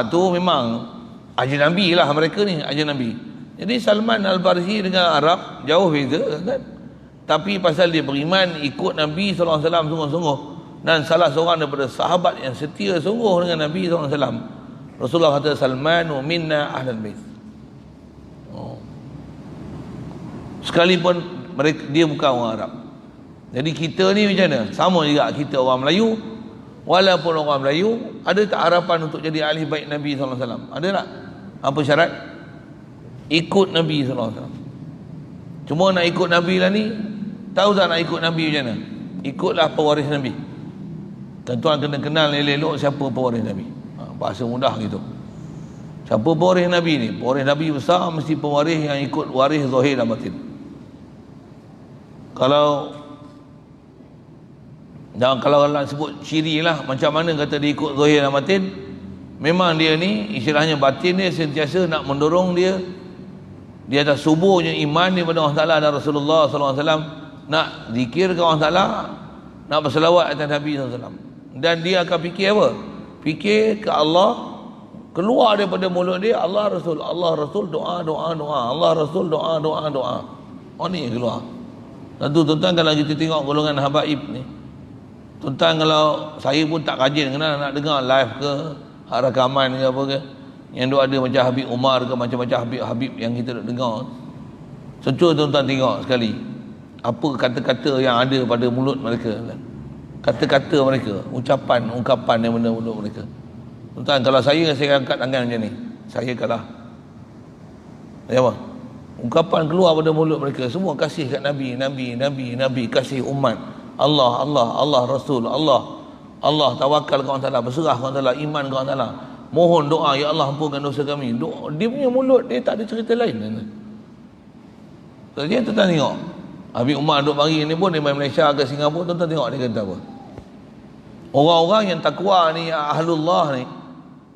tu memang ajnabi lah, mereka ni ajnabi. Jadi Salman al-Farisi dengan Arab jauh beza kan. Tapi pasal dia beriman, ikut Nabi SAW sungguh-sungguh, dan salah seorang daripada sahabat yang setia sungguh dengan Nabi SAW, Rasulullah kata Salmanu minna ahlal bait. Sekalipun dia bukan orang Arab. Jadi kita ni macam mana? Sama juga kita orang Melayu. Walaupun orang Melayu, ada tak harapan untuk jadi ahli bait Nabi SAW? Ada tak? Apa syarat? Ikut Nabi SAW. Cuma nak ikut Nabi lah ni, tahu tak nak ikut Nabi macam mana? Ikutlah pewaris Nabi. Tuan-tuan kena kenal elok-elok siapa pewaris Nabi. Bahasa mudah gitu. Siapa pewaris Nabi ni? Pewaris Nabi besar mesti pewaris yang ikut waris zahir dan batin. Kalau nak sebut ciri lah, macam mana kata dia ikut zahir dan batin, memang dia ni istilahnya batin dia sentiasa nak mendorong dia di atas subuhnya iman daripada Allah Ta'ala dan Rasulullah SAW, nak zikir ke Allah Ta'ala, nak berselawat atas Nabi SAW. Dan dia akan fikir apa? Fikir ke Allah, keluar daripada mulut dia Allah Rasul, doa, Allah Rasul, doa. Ni keluar. Tentu tuan-tuan kalau kita tengok golongan habaib ni, tuan-tuan kalau saya pun tak rajin kena nak dengar live ke rakaman ke apa ke, yang duk ada macam Habib Umar ke, macam-macam Habib yang kita duk dengar. Sencur tuan-tuan tengok sekali apa kata-kata yang ada pada mulut mereka, kata-kata mereka, ungkapan yang benda mulut mereka. Tuan-tuan, kalau saya angkat tangan macam ni, saya kalah. Ya apa? Ungkapan keluar pada mulut mereka semua kasih kat Nabi, kasih umat, Allah Rasul, Allah tawakal ke Allah Ta'ala, berserah ke Allah Ta'ala, iman ke Allah Ta'ala, mohon doa, ya Allah ampunkan dosa kami. Dia punya mulut dia tak ada cerita lain. Jadi tuan-tuan tengok Habib Umar duk mari ni pun, dia main Malaysia ke Singapura, tuan-tuan tengok dia kata apa. Orang-orang yang takwa ni, ahlullah ni,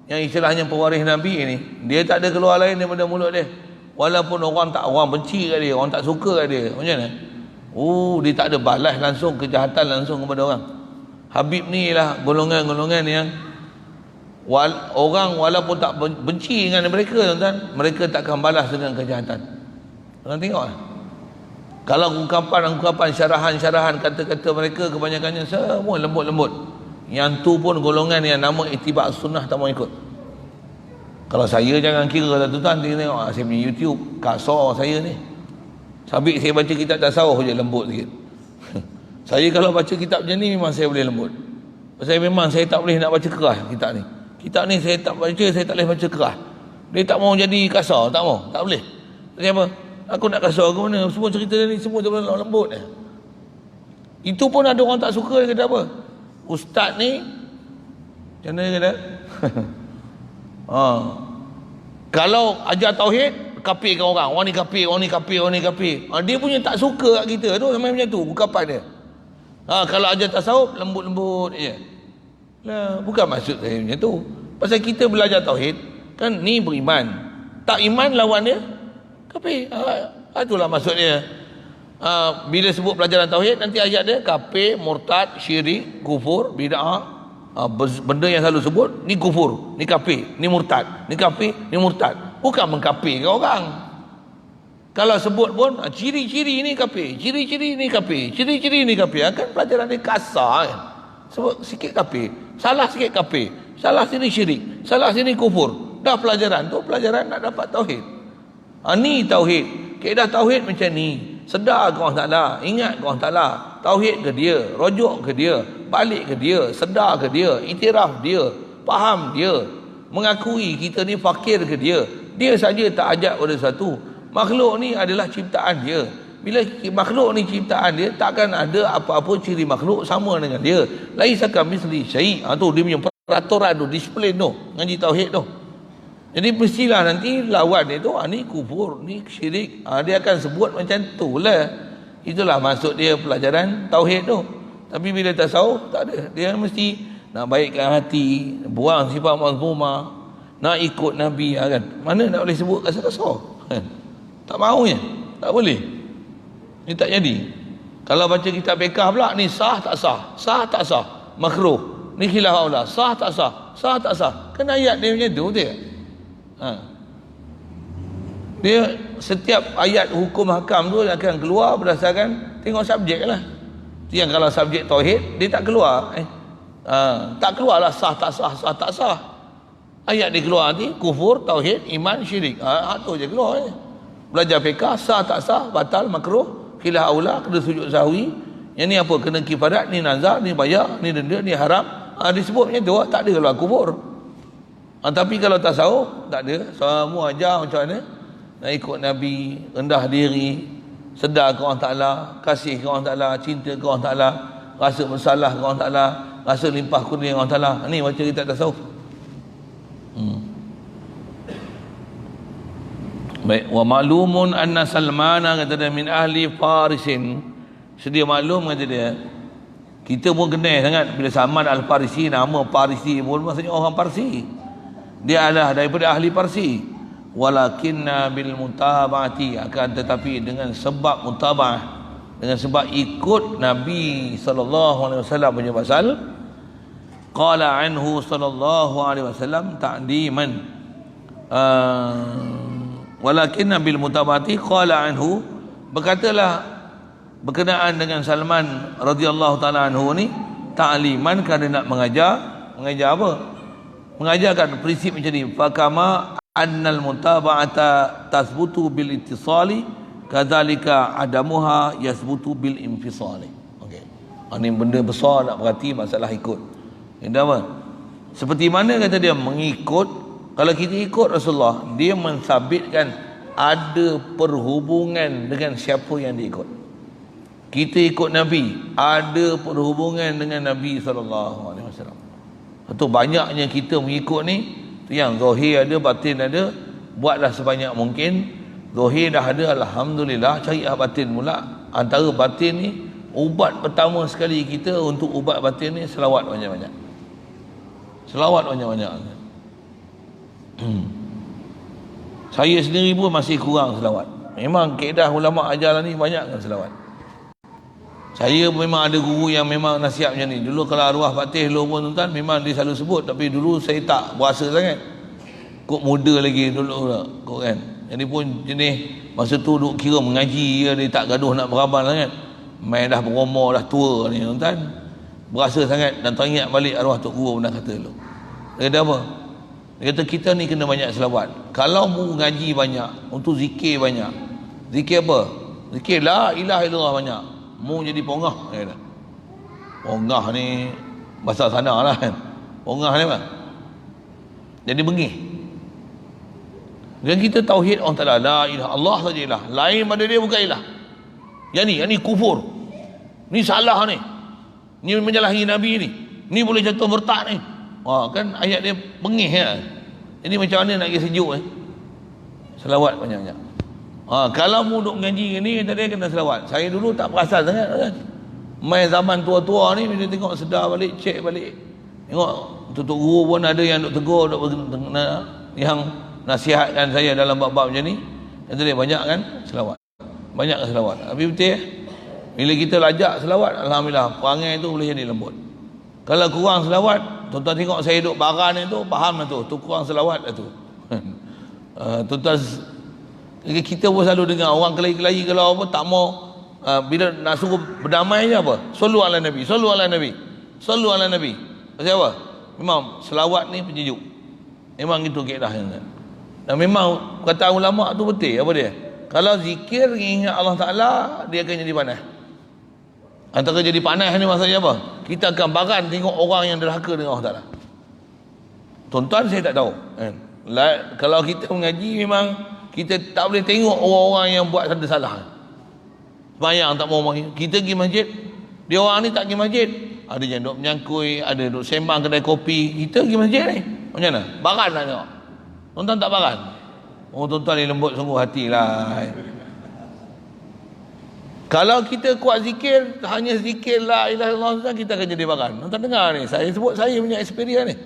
yang istilahnya pewaris Nabi ni, dia tak ada keluar lain daripada mulut dia. Walaupun orang benci kat dia, orang tak suka kat dia, macam mana? Dia tak ada balas langsung, kejahatan langsung kepada orang. Habib ni lah golongan-golongan yang orang walaupun tak benci dengan mereka, tuan-tuan, mereka takkan balas dengan kejahatan. Tuan tengok lah. Kalau ungkapan syarahan kata-kata mereka kebanyakannya semua lembut-lembut. Yang tu pun golongan yang nama ittiba' sunnah tak mau ikut. Kalau saya jangan kira lah tuan-tuan, tengok saya punya YouTube, kasar saya ni. Sabik saya baca kitab tasawuf je lembut sikit. Saya kalau baca kitab macam ni memang saya boleh lembut. Saya memang saya tak boleh nak baca keras kitab ni. Kitab ni saya tak baca, saya tak boleh baca keras. Dia tak mau jadi kasar, tak mau, tak boleh. Dia apa? Aku nak kasar ke mana? Semua cerita dia ni semua terlalu lembut. Itu pun ada orang tak suka. Dia kata apa? Ustaz ni macam mana dia kata? Kalau ajar tauhid, kafirkan orang. Orang ni kafir, orang ni kafir, orang ni kafir. Dia punya tak suka kat kita tu, sampai macam tu ungkapan dia. Kalau ajar tasawuf, lembut-lembut je. Lah, bukan maksud saya macam tu. Pasal kita belajar tauhid, kan ni beriman. Tak iman lawan dia kafir. Itulah maksud dia. Bila sebut pelajaran tauhid, nanti ayat dia kafir, murtad, syirik, kufur, bid'ah. Benda yang selalu sebut, ni kufur, ni kafir, ni murtad, ni kafir, ni murtad. Bukan mengkafirkan orang. Kalau sebut pun ciri-ciri ni kafir, ciri-ciri ni kafir, ciri-ciri ni kafir. Kan pelajaran ni kasar kan. Sebut sikit kafir, salah sikit kafir, salah sini syirik, salah sini kufur. Dah pelajaran tu pelajaran nak dapat tauhid. Ni tauhid. Kaedah tauhid macam ni. Sedar ke Allah Ta'ala, ingat ke Allah Ta'ala, tauhid ke dia, rujuk ke dia, balik ke dia, sedar ke dia, iktiraf dia, faham dia, mengakui kita ni fakir ke dia. Dia saja tak ajak pada satu. Makhluk ni adalah ciptaan dia. Bila makhluk ni ciptaan dia, takkan ada apa-apa ciri makhluk sama dengan dia. Laisa kamitsli syai'. Tu dia punya peraturan tu, disiplin tu, ngaji tauhid tu. Jadi mestilah nanti lawan dia tu, ni kufur, ni syirik. Dia akan sebut macam tu lah. Itulah maksud dia pelajaran tauhid tu. Tapi bila tasawuf, tak ada. Dia mesti nak baikkan hati, buang sifat mazmumah, nak ikut Nabi kan. Mana nak boleh sebut kasar-kasar kan? Tak maunya, tak boleh. Ni tak jadi. Kalau baca kitab fiqh pula, ni sah tak sah, sah tak sah, makruh, ni khilaf aula, sah tak sah, sah tak sah. Kan ayat dia macam tu dia. Dia setiap ayat hukum hakam tu akan keluar berdasarkan tengok subjek lah. Yang kalau subjek tauhid dia tak keluar. Tak keluarlah sah tak sah, sah tak sah. Ayat dia keluar nanti kufur, tauhid, iman, syirik. Tu je keluar. Belajar fiqh sah tak sah, batal, makruh, khilaf aula, kena sujud sahwi. Yang ni apa? Kena kifarat, ni nazar, ni bayar, ni denda, ni haram. Disebut macam tu, tak ada keluar kufur. Tapi kalau tasawuf tak ada, semua ajar macam mana nak ikut Nabi, rendah diri, sedar ke Allah Ta'ala, kasih ke Allah Ta'ala, cinta ke Allah Ta'ala, rasa bersalah ke Allah Ta'ala, rasa limpah kurnia Allah Ta'ala. Ni baca kitab tasawuf. Baik, wa malumun anna Salmana kata dia min ahli Farisin. Sedia maklum kata dia. Kita pun kenal sangat bila Salman Al-Farisi, nama Farisi pun maksudnya orang Parsi. Dia adalah daripada ahli Parsi. Walakinna bil mutaba'ati, akan tetapi dengan sebab mutaba'ah, dengan sebab ikut Nabi sallallahu alaihi wasallam punya pasal, qala anhu sallallahu alaihi wasallam ta'diman. Walakinna bil mutaba'ati qala anhu, berkatalah berkenaan dengan Salman radhiyallahu taala anhu ni, ta'liman, kerana nak mengajar apa? Mengajarkan prinsip macam ni. Fakama annal mutaba'ata tasbutu bil ittisali, kadzalika adamuha yasbutu bil infisali. Okey. Ini benda besar nak berhati masalah ikut. Ini apa? Seperti mana kata dia mengikut, kalau kita ikut Rasulullah, dia mensabitkan ada perhubungan dengan siapa yang diikut. Kita ikut Nabi, ada perhubungan dengan Nabi sallallahu alaihi wasallam. Itu banyaknya kita mengikut ni, tu yang zahir ada, batin ada. Buatlah sebanyak mungkin. Zahir dah ada, alhamdulillah, carilah batin pula. Antara batin ni, ubat pertama sekali kita untuk ubat batin ni, selawat banyak-banyak. Selawat banyak-banyak. Saya sendiri pun masih kurang selawat. Memang kaedah ulama ajar ni banyakkan selawat. Saya memang ada guru yang memang nasihat macam ni. Dulu kalau arwah Fatih dulu pun tuan, memang dia selalu sebut. Tapi dulu saya tak berasa sangat. Kok muda lagi dulu lah, kok kan. Jadi pun jenis masa tu duk kira mengaji dia tak gaduh nak beramal sangat. Main dah berumur, dah tua ni tuan. Berasa sangat dan teringat balik arwah Tok Guru pernah kata dulu. Dia kata apa? Dia kata kita ni kena banyak selawat. Kalau mu ngaji banyak, untuk zikir banyak. Zikir apa? Zikir la ilaha illallah banyak. Mu jadi pongah. Pongah ni bahasa sana lah kan. Pongah ni apa? Jadi bengih. Dan kita tauhid Allah Ta'ala, la ilaha Allah saja ilah, lain pada dia bukan ilah. Yang ni kufur, ni salah ni menyalahi Nabi ni boleh jatuh murtad ni. Kan ayat dia pengih ya. Jadi macam mana nak pergi sejuk selawat banyak-banyak. Kalau mu duk mengaji ni, tadi kena selawat. Saya dulu tak perasan sangat kan. Main zaman tua-tua ni, bila tengok sedar balik, cek balik, tengok tutup guru pun ada yang duk tegur, yang nasihatkan saya dalam bab-bab macam ni. Yang tadi banyak kan selawat, banyak selawat. Tapi betul bila kita lajak selawat, alhamdulillah perangai tu boleh jadi lembut. Kalau kurang selawat, tuan-tuan tengok saya duduk baran tu, faham lah tu kurang selawat lah tu. Tuan-tuan, kita pun selalu dengar orang kelahi-kelahi kalau apa tak mau, bila nak suruh berdamai je apa, sallu ala Nabi, sallu ala Nabi, sallu ala Nabi. Pasal apa? Memang selawat ni penyejuk, memang itu kaedah yang kan. Dan memang kata ulama tu betul. Apa dia? Kalau zikir ingat Allah Ta'ala, dia akan jadi panas. Antara jadi panas ni maksudnya apa? Kita akan baran tengok orang yang derhaka dengan Allah Ta'ala. Tuan-tuan, saya tak tahu kan? Kalau kita mengaji, memang kita tak boleh tengok orang-orang yang buat ada salah. Sembahyang tak mau mari. Kita pergi masjid, dia orang ni tak pergi masjid, ada yang duduk menyangkui, ada duduk sembang kedai kopi. Kita pergi masjid ni macam mana? Baran lah tengok. Tuan-tuan tak baran? Tuan-tuan ni lembut sungguh hati lah. Kalau kita kuat zikir, hanya zikir la ilaha illallah, kita akan jadi baran. Tuan-tuan dengar ni, saya sebut saya punya experience ni.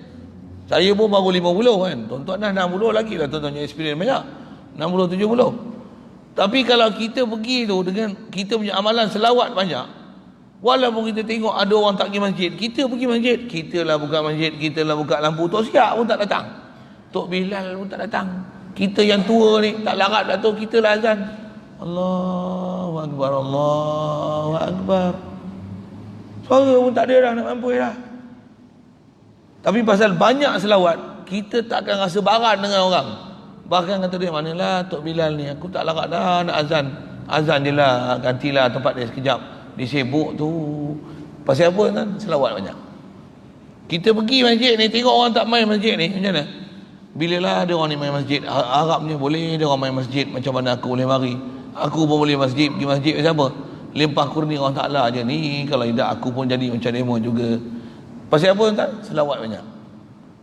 Saya pun baru 50 kan. Tuan-tuan dah 60 lagi lah, tuan-tuan punya experience banyak. 60, 70. Tapi kalau kita pergi tu dengan kita punya amalan selawat banyak, walaupun kita tengok ada orang tak pergi masjid, kita pergi masjid. Kita lah buka masjid, kita lah buka lampu. Tok Siap pun tak datang, Tok Bilal pun tak datang. Kita yang tua ni tak larat dah tu, kita lah azan, Allahu Akbar, Allahu Akbar. Suara pun tak ada dah, nak mampu dah. Tapi pasal banyak selawat, kita tak akan rasa baran dengan orang. Bahkan kata dia, manalah Tok Bilal ni, aku tak larat dah nak azan. Azan je lah, gantilah tempat dia sekejap. Dia sibuk tu. Pasal apa kan? Selawat banyak. Kita pergi masjid ni, tengok orang tak main masjid ni, macam mana? Bila lah ada orang ni main masjid, Arab ni boleh dia orang main masjid, macam mana aku boleh mari? Aku pun boleh masjid, pergi masjid siapa? Lempah kurni Allah Ta'ala je ni. Kalau tidak, aku pun jadi macam demo juga. Pasal apa tuan? Selawat banyak.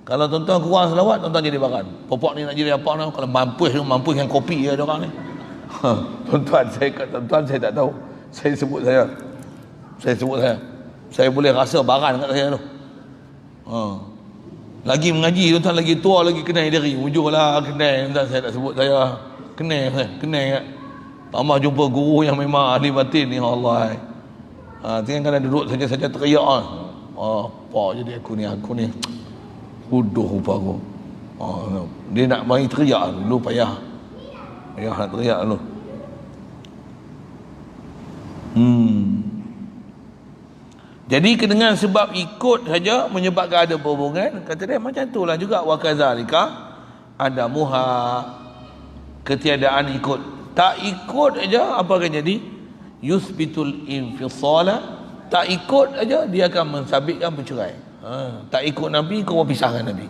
Kalau tuan-tuan kurang selawat, tuan-tuan jadi baran. Popok ni nak jadi apa nak? Kalau mampus dengan kopi ya orang ni. Tuan-tuan, saya tak tahu. Saya sebut saya. Saya boleh rasa baran kat saya tu. Lagi mengaji tuan-tuan, lagi tua lagi kenal diri. Ujurlah kenal tuan-tuan, saya tak sebut saya. Kenal. Tambah jumpa guru yang memang ahli batin ni, Allah. Tengok kadang duduk saja teriak apa jadi aku ni bodoh rupa aku. Dia nak mari teriak dulu, payah nak teriak dulu. Jadi dengan sebab ikut saja menyebabkan ada perhubungan. Kata dia macam itulah juga, wa kadzalika ada muha, ketiadaan ikut. Tak ikut aja apa akan jadi? Yusbitul infisala. Tak ikut aja dia akan mensabitkan bercerai. Tak ikut Nabi, kau pisahkan Nabi.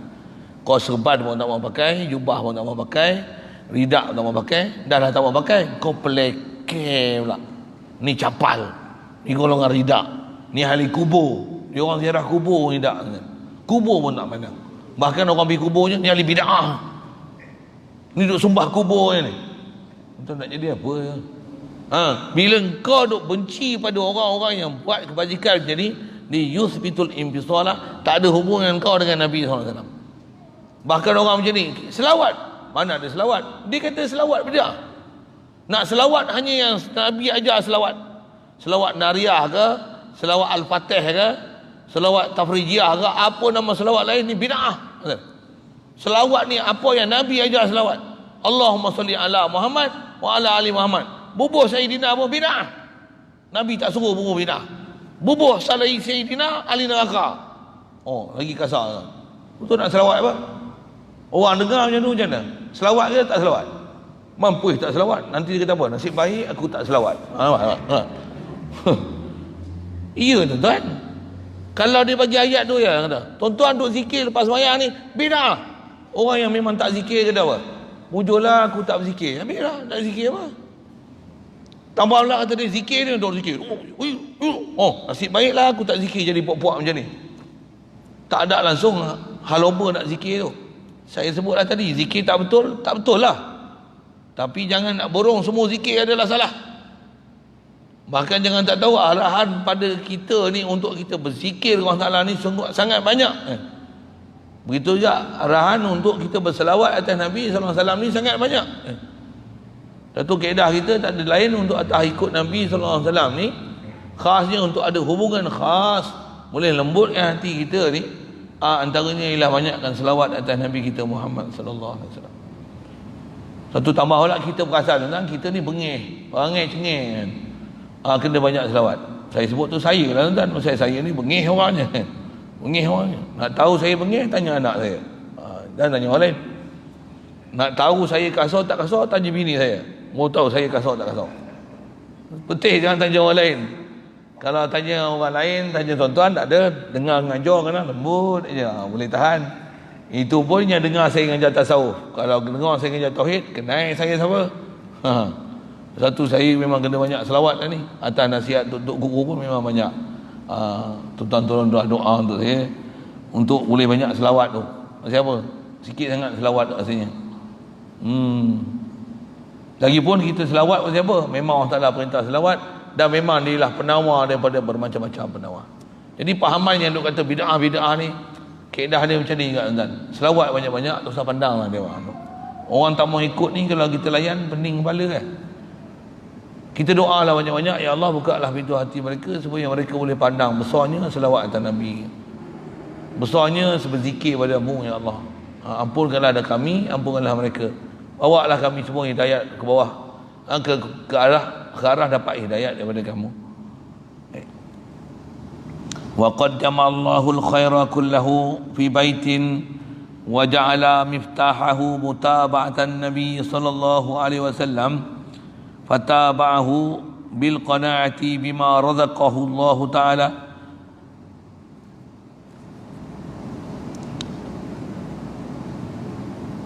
Kau serban pun tak mau pakai, jubah pun tak mau pakai, ridak pun tak mau pakai, dah tak mau pakai, kau pelekeh pula. Ni capal, ni golongan ridak, ni ahli kubur, dia orang ziarah kubur ridak. Kubur pun tak pandang. Bahkan orang pergi kuburnya, ni ahli bid'ah, ni duk sembah kubur ni. Entah nak jadi apa ya? Bila kau duk benci pada orang-orang yang buat kebajikan macam ni, di yusbitul infisala, tak ada hubungan kau dengan Nabi SAW. Bahkan orang macam ni, selawat, mana ada selawat? Dia kata selawat beda. Nak selawat hanya yang Nabi ajar selawat. Selawat Nariyah ke, selawat Al-Fatih ke, selawat Tafrijiyah ke, apa nama selawat lain ni bid'ah. Selawat ni apa yang Nabi ajar selawat. Allahumma salli ala Muhammad wa ala ali Muhammad. Bubuh Sayyidina pun bid'ah. Nabi tak suruh bubuh bid'ah. Bubuh Sayyidina ahli neraka. Lagi kasar. Betul nak selawat apa? Orang dengar macam tu macam mana? Selawat ke tak selawat? Mampu tak selawat? Nanti dia kata apa? Nasib baik aku tak selawat. Iya tuan-tuan. Kalau dia bagi ayat tu ya kata, tuan-tuan duk zikir lepas sembahyang ni bid'ah. Orang yang memang tak zikir kata apa? Mujurlah aku tak berzikir. Habislah, tak zikir apa? Tambah pula kata dia, zikir dia, duk zikir. Nasib baiklah aku tak zikir jadi puak-puak macam ni. Tak ada langsung haloba nak zikir tu. Saya sebutlah tadi, zikir tak betul lah. Tapi jangan nak borong semua zikir adalah salah. Bahkan jangan tak tahu arahan pada kita ni untuk kita berzikir Allah Ta'ala ni sungguh sangat banyak. Begitu juga arahan untuk kita berselawat atas Nabi SAW ni sangat banyak. Satu kaedah kita tak ada lain untuk atas ikut Nabi SAW ni, khasnya untuk ada hubungan khas, boleh lembutkan hati kita ni. Antaranya ialah banyakkan selawat atas Nabi kita Muhammad SAW. Satu tambah pula kita perasan tentang kita ni bengih, perangai cengih kan. Kena banyak selawat. Saya sebut tu saya lah tuan-tuan. Saya ni bengih orangnya. Bengih orangnya. Nak tahu saya bengih, tanya anak saya. Dan tanya orang lain. Nak tahu saya kasar tak kasar, tanya bini saya. Mau tahu saya kasar tak kasar. Betul, jangan tanya orang lain. Kalau tanya orang lain, tanya tuan-tuan, tak ada. Dengar mengajar kan, lembut je. Boleh tahan. Itu pun yang dengar saya mengajar tasawuf. Kalau dengar saya mengajar tauhid, kenal saya siapa? Satu, saya memang kena banyak selawat lah ni. Atas nasihat untuk guru pun memang banyak. Tuan-tuan tolong doa untuk saya, untuk boleh banyak selawat tu. Siapa? Sikit sangat selawat tu rasanya. Lagipun kita selawat pasal apa? Memang Allah Ta'ala perintah selawat, dan memang dia lah penawar daripada bermacam-macam penawar. Jadi pahaman yang duk kata bid'ah ni, kaedah dia macam ni kat tuan-tuan. Selawat banyak-banyak, tak usah pandang lah dia orang tu. Orang tak mau ikut ni, kalau kita layan pening kepala kan. Kita doa lah banyak-banyak, ya Allah bukalah pintu hati mereka supaya mereka boleh pandang besarnya selawat atas Nabi, besarnya berzikir padamu ya Allah. Ampunkanlah kami, ampunkanlah mereka. Bawalah kami semua hidayat ke bawah, ke arah dapat hidayat daripada kamu. Wa qad jama'allahu al-khaira kullahu fi baitin wa ja'ala miftahahu mutaba'atan Nabi sallallahu alaihi wasallam. Fataba'ahu bil qana'ati bima razaqahu Allah Ta'ala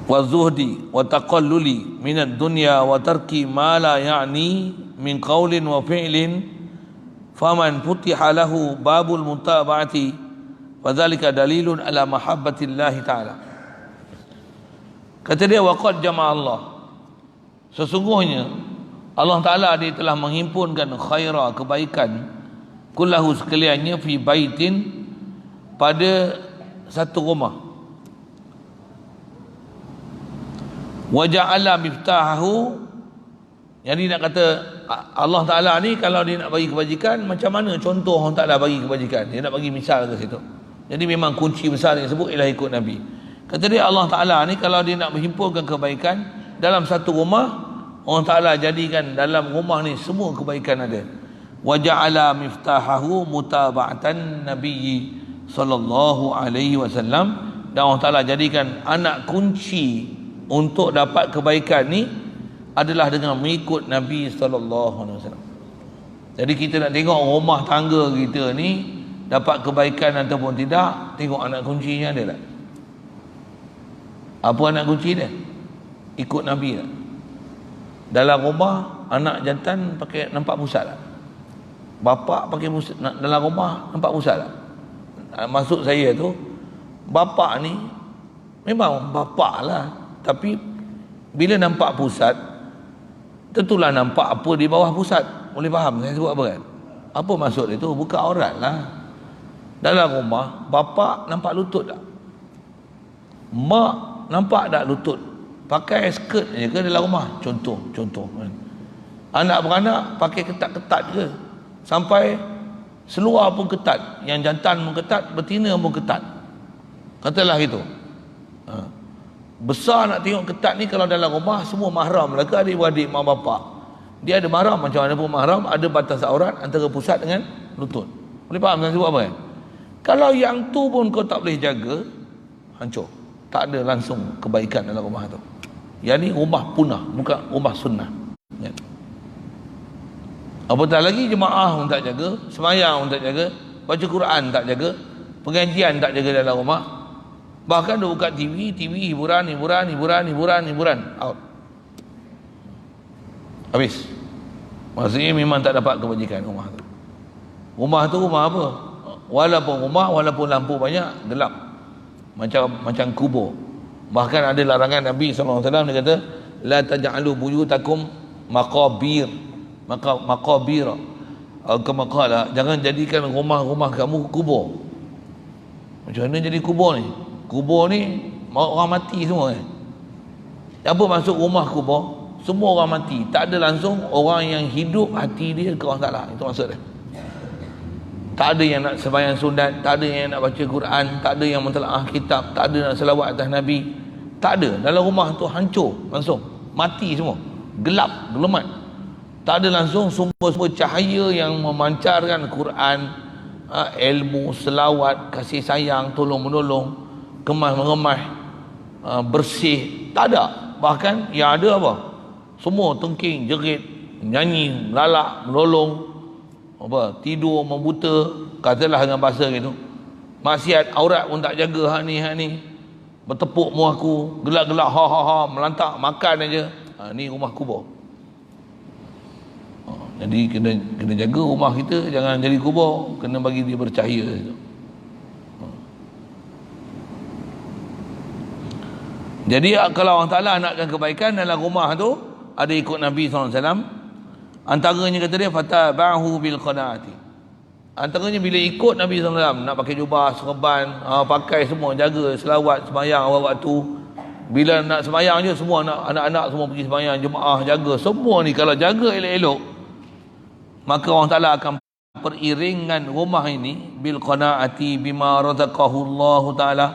wa zuhdi wa taqalluli minad dunya wa tarki ma la ya'ni min qawlin wa fi'lin, faman futiha lahu babul mutaba'ati fadzalika dalilun ala mahabbatillahi ta'ala. Kata dia, waqad jama'a Allah, sesungguhnya Allah Ta'ala dia telah menghimpunkan khaira, kebaikan, kullahu sekaliannya, fi baitin, pada satu rumah, wa ja'ala miftahahu, yang dia nak kata Allah Ta'ala ni kalau dia nak bagi kebajikan, macam mana contoh Allah Ta'ala bagi kebajikan, dia nak bagi misal ke situ. Jadi memang kunci besar yang sebut ialah ikut Nabi. Kata dia, Allah Ta'ala ni kalau dia nak menghimpunkan kebaikan dalam satu rumah, Allah Ta'ala jadikan dalam rumah ni semua kebaikan ada. Wa ja'ala miftahahu mutaba'atan Nabi sallallahu alaihi wasallam, dan Allah Ta'ala jadikan anak kunci untuk dapat kebaikan ni adalah dengan mengikut Nabi sallallahu alaihi wasallam. Jadi kita nak tengok rumah tangga kita ni dapat kebaikan ataupun tidak, tengok anak kuncinya ada tak? Apa anak kunci dia? Ikut Nabi tak? Dalam rumah anak jantan pakai nampak pusat tak? Bapak pakai pusat dalam rumah nampak pusat tak? Maksud saya tu, bapak ni memang bapak lah, tapi bila nampak pusat, tentulah nampak apa di bawah pusat. Boleh faham saya sebut apa kan? Apa maksud itu? Buka aurat lah. Dalam rumah bapak nampak lutut tak? Mak nampak tak lutut? Pakai skirt je ke dalam rumah? Contoh kan. Anak beranak pakai ketat-ketat ke? Sampai seluar pun ketat, yang jantan pun ketat, betina pun ketat. Katalah gitu. Besar nak tengok ketat ni kalau dalam rumah semua mahram lah ke adik-beradik mak bapak. Dia ada mahram, macam mana pun mahram, ada batas aurat antara pusat dengan lutut. Boleh faham saya sebut apa kan? Kalau yang tu pun kau tak boleh jaga, hancur. Tak ada langsung kebaikan dalam rumah tu. Yang ni rumah punah, bukan rumah sunnah. Ya. Apatah lagi jemaah pun tak jaga, semayang pun tak jaga, baca Quran tak jaga, pengajian tak jaga dalam rumah. Bahkan dia buka TV hiburan, out. Habis. Maksudnya memang tak dapat kebajikan rumah tu. Rumah tu rumah apa? Walaupun lampu banyak, gelap. Macam kubur. Bahkan ada larangan Nabi SAW, dia kata, la taj'alu buyutakum maqabir. Kama qala, jangan jadikan rumah-rumah kamu kubur. Macam mana jadi kubur ni? Kubur ni orang mati semua kan? Apa maksud rumah kubur? Semua orang mati, tak ada langsung orang yang hidup hati dia ke Allah Ta'ala. Itu maksud dia. Tak ada yang nak sembahyang sunat, tak ada yang nak baca Quran, tak ada yang mentelaah kitab, tak ada nak selawat atas Nabi. Tak ada. Dalam rumah tu hancur langsung, mati semua, gelap, gelamat. Tak ada langsung sumber-sumber cahaya yang memancarkan Quran, ilmu, selawat, kasih sayang, tolong-menolong, kemas-mengemas, bersih. Tak ada. Bahkan yang ada apa? Semua tengking, jerit, nyanyi, melalak, menolong, tidur, membuta, katalah dengan bahasa gitu. Maksiat, aurat pun tak jaga, hak ni. Bertepuk muka aku, gelak-gelak, melantak, makan aja. Ni rumah kubur. Jadi kena jaga rumah kita, jangan jadi kubur, kena bagi dia bercahaya. Jadi kalau Allah Ta'ala nakkan kebaikan dalam rumah tu, ada ikut Nabi SAW, antaranya kata dia fataba'hu bil qanaati. Antaranya bila ikut Nabi SAW, nak pakai jubah, serban, pakai semua, jaga, selawat, sembahyang awal waktu. Bila nak sembahyang je, semua anak-anak semua pergi sembahyang, jemaah jaga. Semua ni kalau jaga elok-elok, maka Allah Ta'ala akan periringan rumah ini bil qanaati bima razaqahu Allah Ta'ala.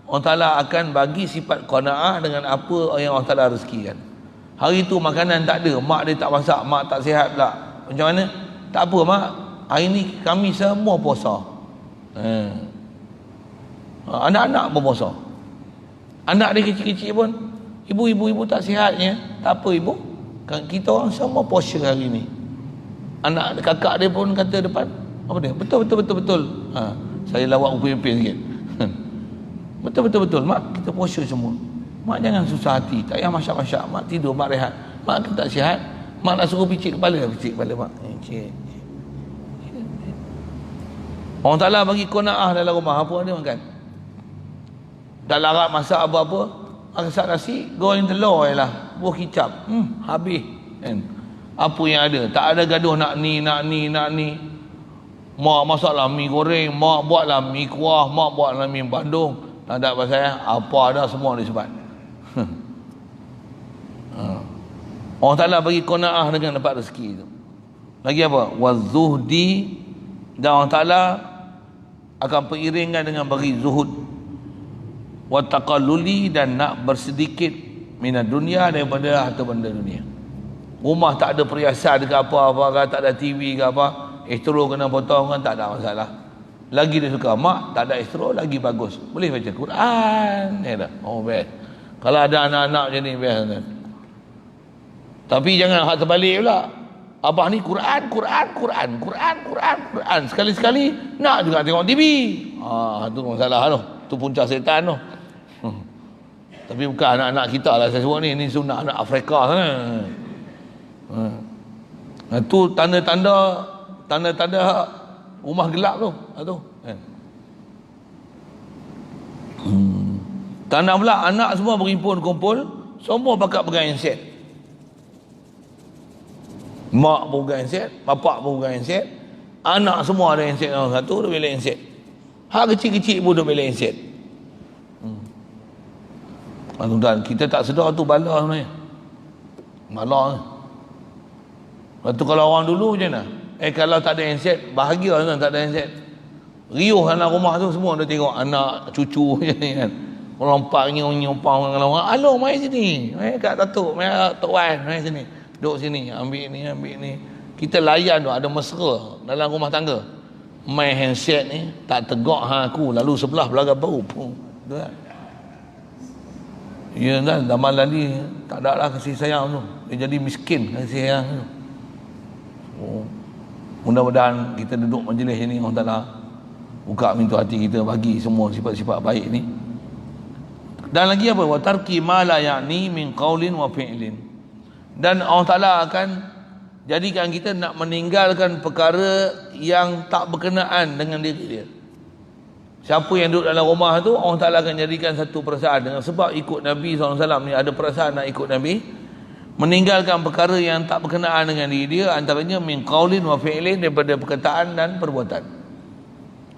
Allah Ta'ala akan bagi sifat qanaah dengan apa yang Allah Ta'ala rezekikan. Hari tu makanan tak ada, mak dia tak masak, mak tak sihat pula. Macam mana? Tak apa mak, hari ni kami semua puasa. Anak-anak pun puasa. Anak dia kecil-kecil pun, ibu tak sihatnya. Tak apa ibu, kita orang semua puasa hari ni. Anak kakak dia pun kata depan, apa dia? Betul. Saya lawak upin-upin sikit. Betul. Mak, kita puasa semua. Mak jangan susah hati, tak payah masak-masak. Mak tidur, mak rehat. Mak tak sihat, mak nak suruh picit kepala mak. Allah Ta'ala bagi qanaah dalam rumah, apa ada makan. Tak larat masak apa-apa, masak nasi, goreng telur je lah, buah kicap, habis kan. Apa yang ada, tak ada gaduh nak ni. Mak masaklah mi goreng, mak buatlah mi kuah, mak buatlah mi bandung. Tak ada pasal apa ada semua disebut. Allah Ta'ala bagi qanaah dengan dapat rezeki itu. Lagi apa? Wazuhdi, dan Allah Ta'ala akan periringan dengan bagi zuhud. Wataqalluli, dan nak bersedikit minat dunia daripada harta benda dunia. Rumah tak ada perhiasan ke apa-apa, tak ada TV ke apa, estro kena potong kan, tak ada masalah. Lagi dia suka, mak tak ada estro lagi bagus, boleh baca Quran ya dah. Oh best. Kalau ada anak-anak macam ni best kan. Tapi jangan hak terbalik pula. Abah ni Quran. Sekali-sekali nak juga tengok TV. Tu masalah tu. Tu punca setan tu. Tapi bukan anak-anak kita lah saya sebut ni. Ni sunnah anak Afrika sana. Tu tanda-tanda rumah gelap tu. Tanda pula anak semua berhimpun kumpul, semua pakat pegang handset. Mak pun pegang handset, bapak pun pegang handset, anak semua ada handset yang satu, dia beli handset. Hak kecil-kecil pun dia beli handset. Tuan-tuan, kita tak sedar tu bala sebenarnya. Bala ni. Lepas tu kalau orang dulu macam mana? Kalau tak ada handset, bahagia kan tak ada handset. Riuh dalam rumah tu semua dia tengok anak cucu macam ni kan. Lompat nyumpang dengan orang. Alo, mai sini. Mai kat Datuk, mai Tok Wan, mai sini. Duduk sini, ambil ni. Kita layan tu, ada mesra dalam rumah tangga. Main handset ni, tak tegak aku, lalu sebelah belaga bau. Tu kan. Ya kan, zaman lalu tak ada lah kasih sayang tu. Dia jadi miskin kasih sayang tu. Mudah-mudahan kita duduk majlis ni, Allah Ta'ala buka pintu hati kita, bagi semua sifat-sifat baik ni. Dan lagi apa? Wa tarki ma la ya'ni min qaulin wa fi'lin. Dan Allah Taala akan jadikan kita nak meninggalkan perkara yang tak berkenaan dengan diri dia. Siapa yang duduk dalam rumah tu, Allah Taala akan jadikan satu perasaan dengan sebab ikut Nabi SAW ni, ada perasaan nak ikut Nabi, meninggalkan perkara yang tak berkenaan dengan diri dia, antaranya min qaulin wa fi'lin, daripada perkataan dan perbuatan.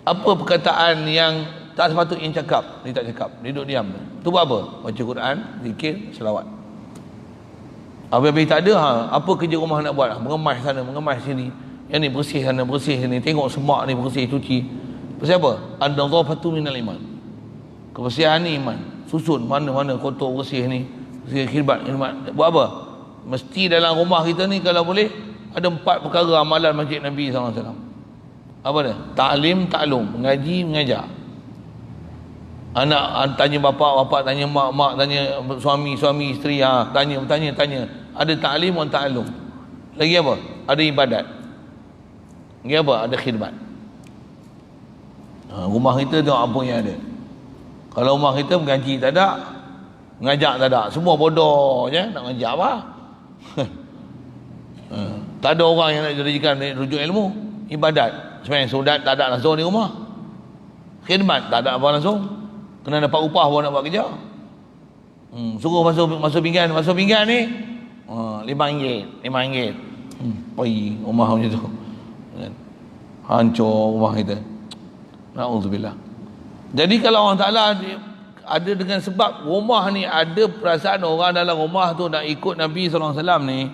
Apa perkataan yang tak sepatutnya cakap, dia tak cakap, dia duduk diam. Tu buat apa? Baca Quran, zikir, selawat. Habis tak ada, apa kerja rumah nak buat? Mengemas sana, mengemas sini. Yang ni bersih sana, bersih sini. Tengok semak ni bersih, cuci. Pasal apa? An-nadhafatu minal iman. Kebersihan ni iman. Susun mana-mana kotor bersih ni. Bersih khidmat. Buat apa? Mesti dalam rumah kita ni kalau boleh ada 4 perkara amalan masjid Nabi SAW. Apa dia? Ta'lim, ta'lum. Mengaji, mengajar. Anak tanya bapak tanya mak tanya suami, isteri, tanya. Ada ta'lim dan ta'lum. Lagi apa? Ada ibadat. Lagi apa? Ada khidmat. Rumah kita tengok apa yang ada. Kalau rumah kita mengaji tak ada, mengajak tak ada, semua bodoh je, nak mengajak apa? Tak ada orang yang nak jadikan rujuk ilmu. Ibadat, sebenarnya sunat tak ada langsung di rumah. Khidmat tak ada apa langsung, kena dapat upah baru nak buat kerja. Suruh masuk pinggan ni RM5. Pergi rumah macam tu, hancur rumah kita. Na'udzubillah. Jadi kalau Allah Ta'ala ada dengan sebab rumah ni ada perasaan orang dalam rumah tu nak ikut Nabi SAW ni,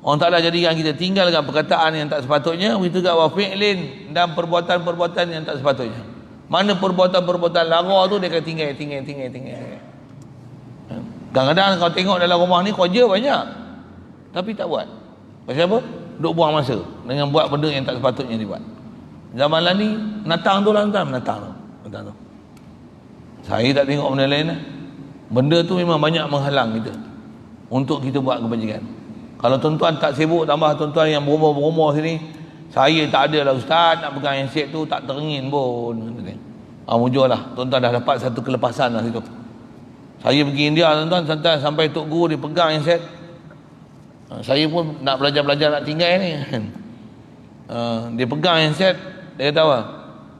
Allah Ta'ala jadikan kita tinggalkan perkataan yang tak sepatutnya, begitu juga wa fi'lin, dan perbuatan-perbuatan yang tak sepatutnya. Mana perbuatan-perbuatan lara tu dia akan tinggal. Kadang-kadang kau tengok dalam rumah ni kerja banyak tapi tak buat. Pasal apa? Duk buang masa dengan buat benda yang tak sepatutnya dibuat. Zaman lah ni menatang tu. Saya tak tengok benda lain lah. Benda tu memang banyak menghalang kita untuk kita buat kebajikan. Kalau tuan-tuan tak sibuk, tambah tuan-tuan yang berumur sini, saya tak ada lah ustaz, nak pegang handset tu tak teringin pun. Mujur lah, tuan-tuan dah dapat satu kelepasan lah situ. Saya pergi India tuan-tuan, sampai Tok Guru dia pegang handset. Saya pun nak belajar nak tinggal ni. Dia pegang handset, dia kata apa?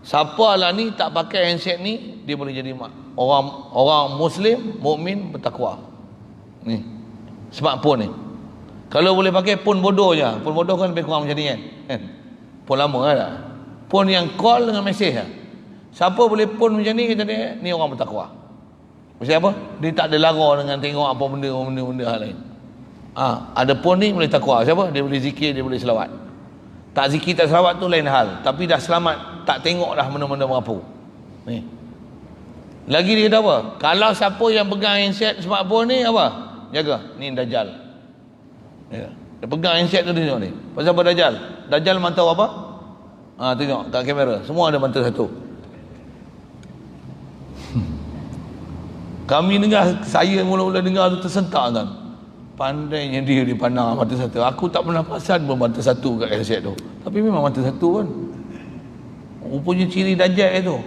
Siapa lah ni tak pakai handset ni, dia boleh jadi orang Muslim, mukmin, bertakwa. Ni smartphone ni. Kalau boleh pakai pun bodoh je. Pun bodoh kan lebih kurang macam ni kan. Pun lama lah. Pun yang call dengan mesej lah. Siapa boleh pun macam ni, kata dia, ni orang bertakwa. Maksud apa? Dia tak ada lara dengan tengok apa benda hal lain. Ada pun ni boleh takwa. Siapa? Dia boleh zikir, dia boleh selawat. Tak zikir tak selawat tu lain hal, tapi dah selamat, tak tengok dah benda-benda merapu ni. Lagi dia kata apa? Kalau siapa yang pegang handset smartphone ni apa? Jaga, ni Dajjal. Dia pegang handset tu, dia tengok ni. Pasal apa Dajjal? Dajjal mantau apa? Tengok kat kamera, semua ada mata satu. Kami dengar, saya mula-mula dengar tu tersentak kan. Pandainya dia pandang mata satu. Aku tak pernah perasan pun mata satu kat handset tu. Tapi memang mata satu kan. Rupanya ciri Dajjal itu.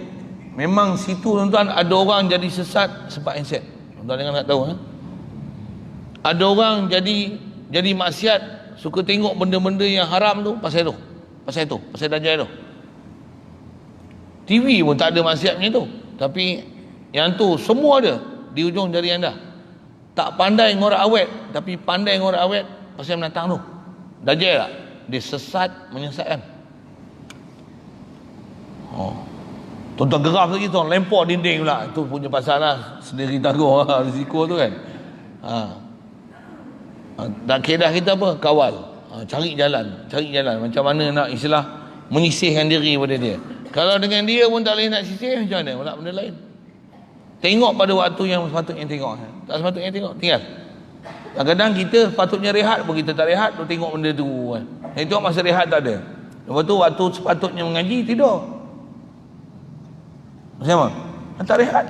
Memang situ tuan-tuan ada orang jadi sesat sebab handset. Tuan-tuan jangan nak tahu. Ada orang jadi maksiat, suka tengok benda-benda yang haram tu pasal Dajjal tu. TV pun tak ada maksiatnya tu, tapi yang tu semua ada di ujung jari anda. Tak pandai ngorak awet, tapi pandai ngorak awet pasal menatang tu. Dajjal tak? Dia sesat, menyesatkan. Tuan-tuan geram lagi, tuan lempar dinding pula. Itu punya pasal lah, sendiri tanggung lah, risiko tu kan. Dan keedah kita apa? Kawal. Cari jalan. Macam mana nak istilah menyisihkan diri pada dia. Kalau dengan dia pun tak boleh nak sisih, macam mana? Pula benda lain. Tengok pada waktu yang sepatutnya tengok. Tak sepatutnya tengok, tinggal. Kadang-kadang kita sepatutnya rehat pun kita tak rehat, tu tengok benda tu. Tengok masa rehat tak ada. Lepas tu waktu sepatutnya mengaji, tidur. Macam mana? Tak rehat.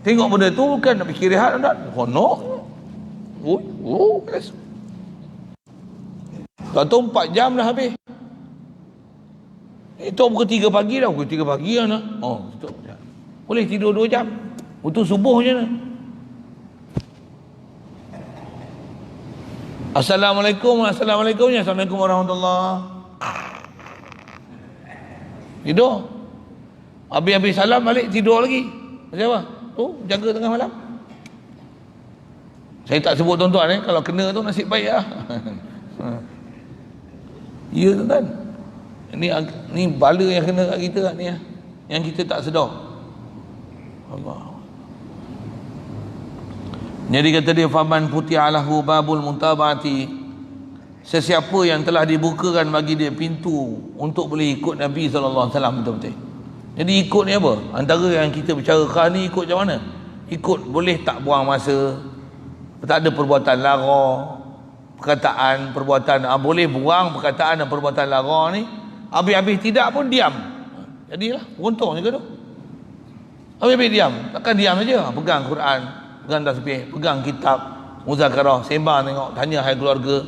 Tengok benda tu bukan nak fikir rehat tak. Honok. Yes. Tak tahu 4 jam dah habis. Itu pukul 3 pagi dah. Pukul 3 pagi lah nak. Boleh tidur 2 jam. Waktu subuh je lah. Assalamualaikum warahmatullahi. Tidur. Habis salam balik tidur lagi. Macam apa? Tu jaga tengah malam. Saya tak sebut tuan-tuan kalau kena tu nasib baik lah. Ya tuan-tuan. Ni bala yang kena kat kita ni lah. Yang kita tak sedar. Allah. Jadi kata dia, faman futi'alahu babul muntaba'ati, sesiapa yang telah dibukakan bagi dia pintu untuk boleh ikut Nabi SAW betul-betul. Jadi ikut ni apa? Antara yang kita bicarakan ni, ikut macam mana? Ikut boleh tak buang masa, tak ada perbuatan lara, perkataan, perbuatan, boleh buang perkataan dan perbuatan lara ni. Habis-habis tidak pun diam. Jadilah beruntung juga tu. Habis-habis diam. Takkan diam saja. Pegang Quran, pegang tasbih, pegang kitab, muzakarah, sembang tengok, tanya hai keluarga,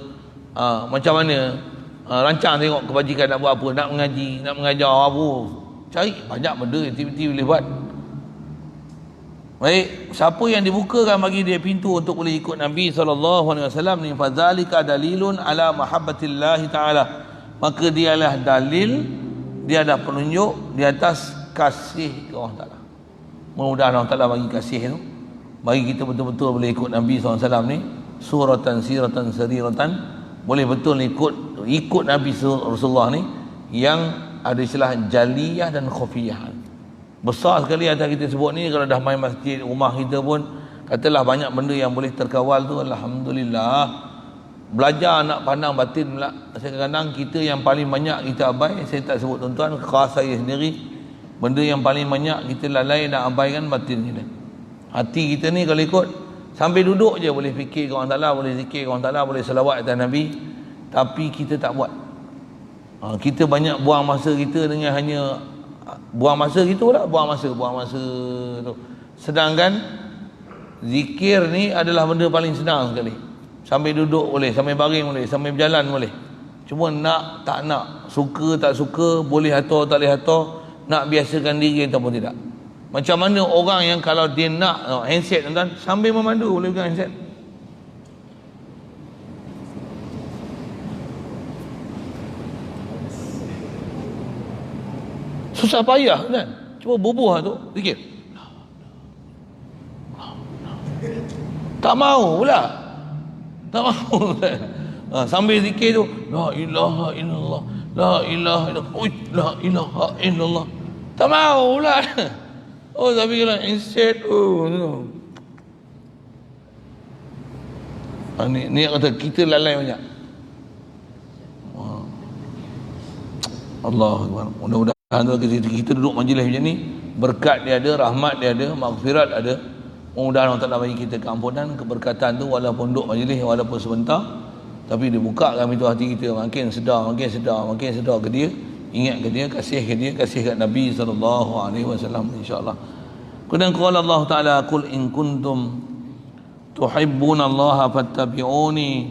macam mana, rancang tengok kebajikan nak buat apa, nak mengaji, nak mengajar apa, cari banyak benda aktiviti boleh buat. Baik, siapa yang dibukakan bagi dia pintu untuk boleh ikut Nabi SAW ni, fadzalika dalilun ala mahabbatillah ta'ala, maka dialah dalil, dia ada penunjuk di atas kasih Allah Ta'ala. Mudah-mudahan Allah Ta'ala bagi kasih tu, bagi kita betul-betul boleh ikut Nabi SAW ni, suratan siratan sariratan, boleh betul ikut Nabi Rasulullah ni, yang ada istilah jaliyah dan khufiyah. Besar sekali atas kita sebut ni. Kalau dah main masjid rumah kita pun, katalah banyak benda yang boleh terkawal tu, alhamdulillah. Belajar nak pandang batin pula. Kadang-kadang kita yang paling banyak kita abai, saya tak sebut tuan-tuan, khas saya sendiri, benda yang paling banyak kita lalai dan abaikan batin kita. Hati kita ni kalau ikut, sambil duduk je boleh fikir ke orang Ta'ala, boleh zikir ke orang Ta'ala, boleh selawat atas Nabi, tapi kita tak buat. Kita banyak buang masa kita dengan hanya buang masa gitulah, buang masa tu. Sedangkan zikir ni adalah benda paling senang sekali. Sambil duduk boleh, sambil baring boleh, sambil berjalan boleh. Cuma nak tak nak, suka tak suka, boleh atau tak boleh atau, nak biasakan diri ataupun tidak. Macam mana orang yang kalau dia nak handset tuan-tuan, sambil memandu boleh pegang handset. Susah payah kan? Cuba bubuh tu, zikir. Tak mau pula. Tak mau kan? Sambil zikir tu, la ilaha illallah, la ilaha illallah, la ilaha illallah. Tak mau pula. Oh, tapi kalau instead, ni kata kita lalai banyak. Allah Akbar. Mudah-mudahan kita duduk majlis macam ni, berkat dia ada, rahmat dia ada, maghfirat ada. Mudah-mudahan Allah Ta'ala bagi kita keampunan, keberkatan tu, walaupun duduk majlis, walaupun sebentar, tapi dia buka kami tu hati kita, makin sedar ke dia, ingat ke dia, kasih kat Nabi SAW, insyaAllah. Kemudian qala Allah Ta'ala, qul in kuntum tuhibbunallaha fattabi'uni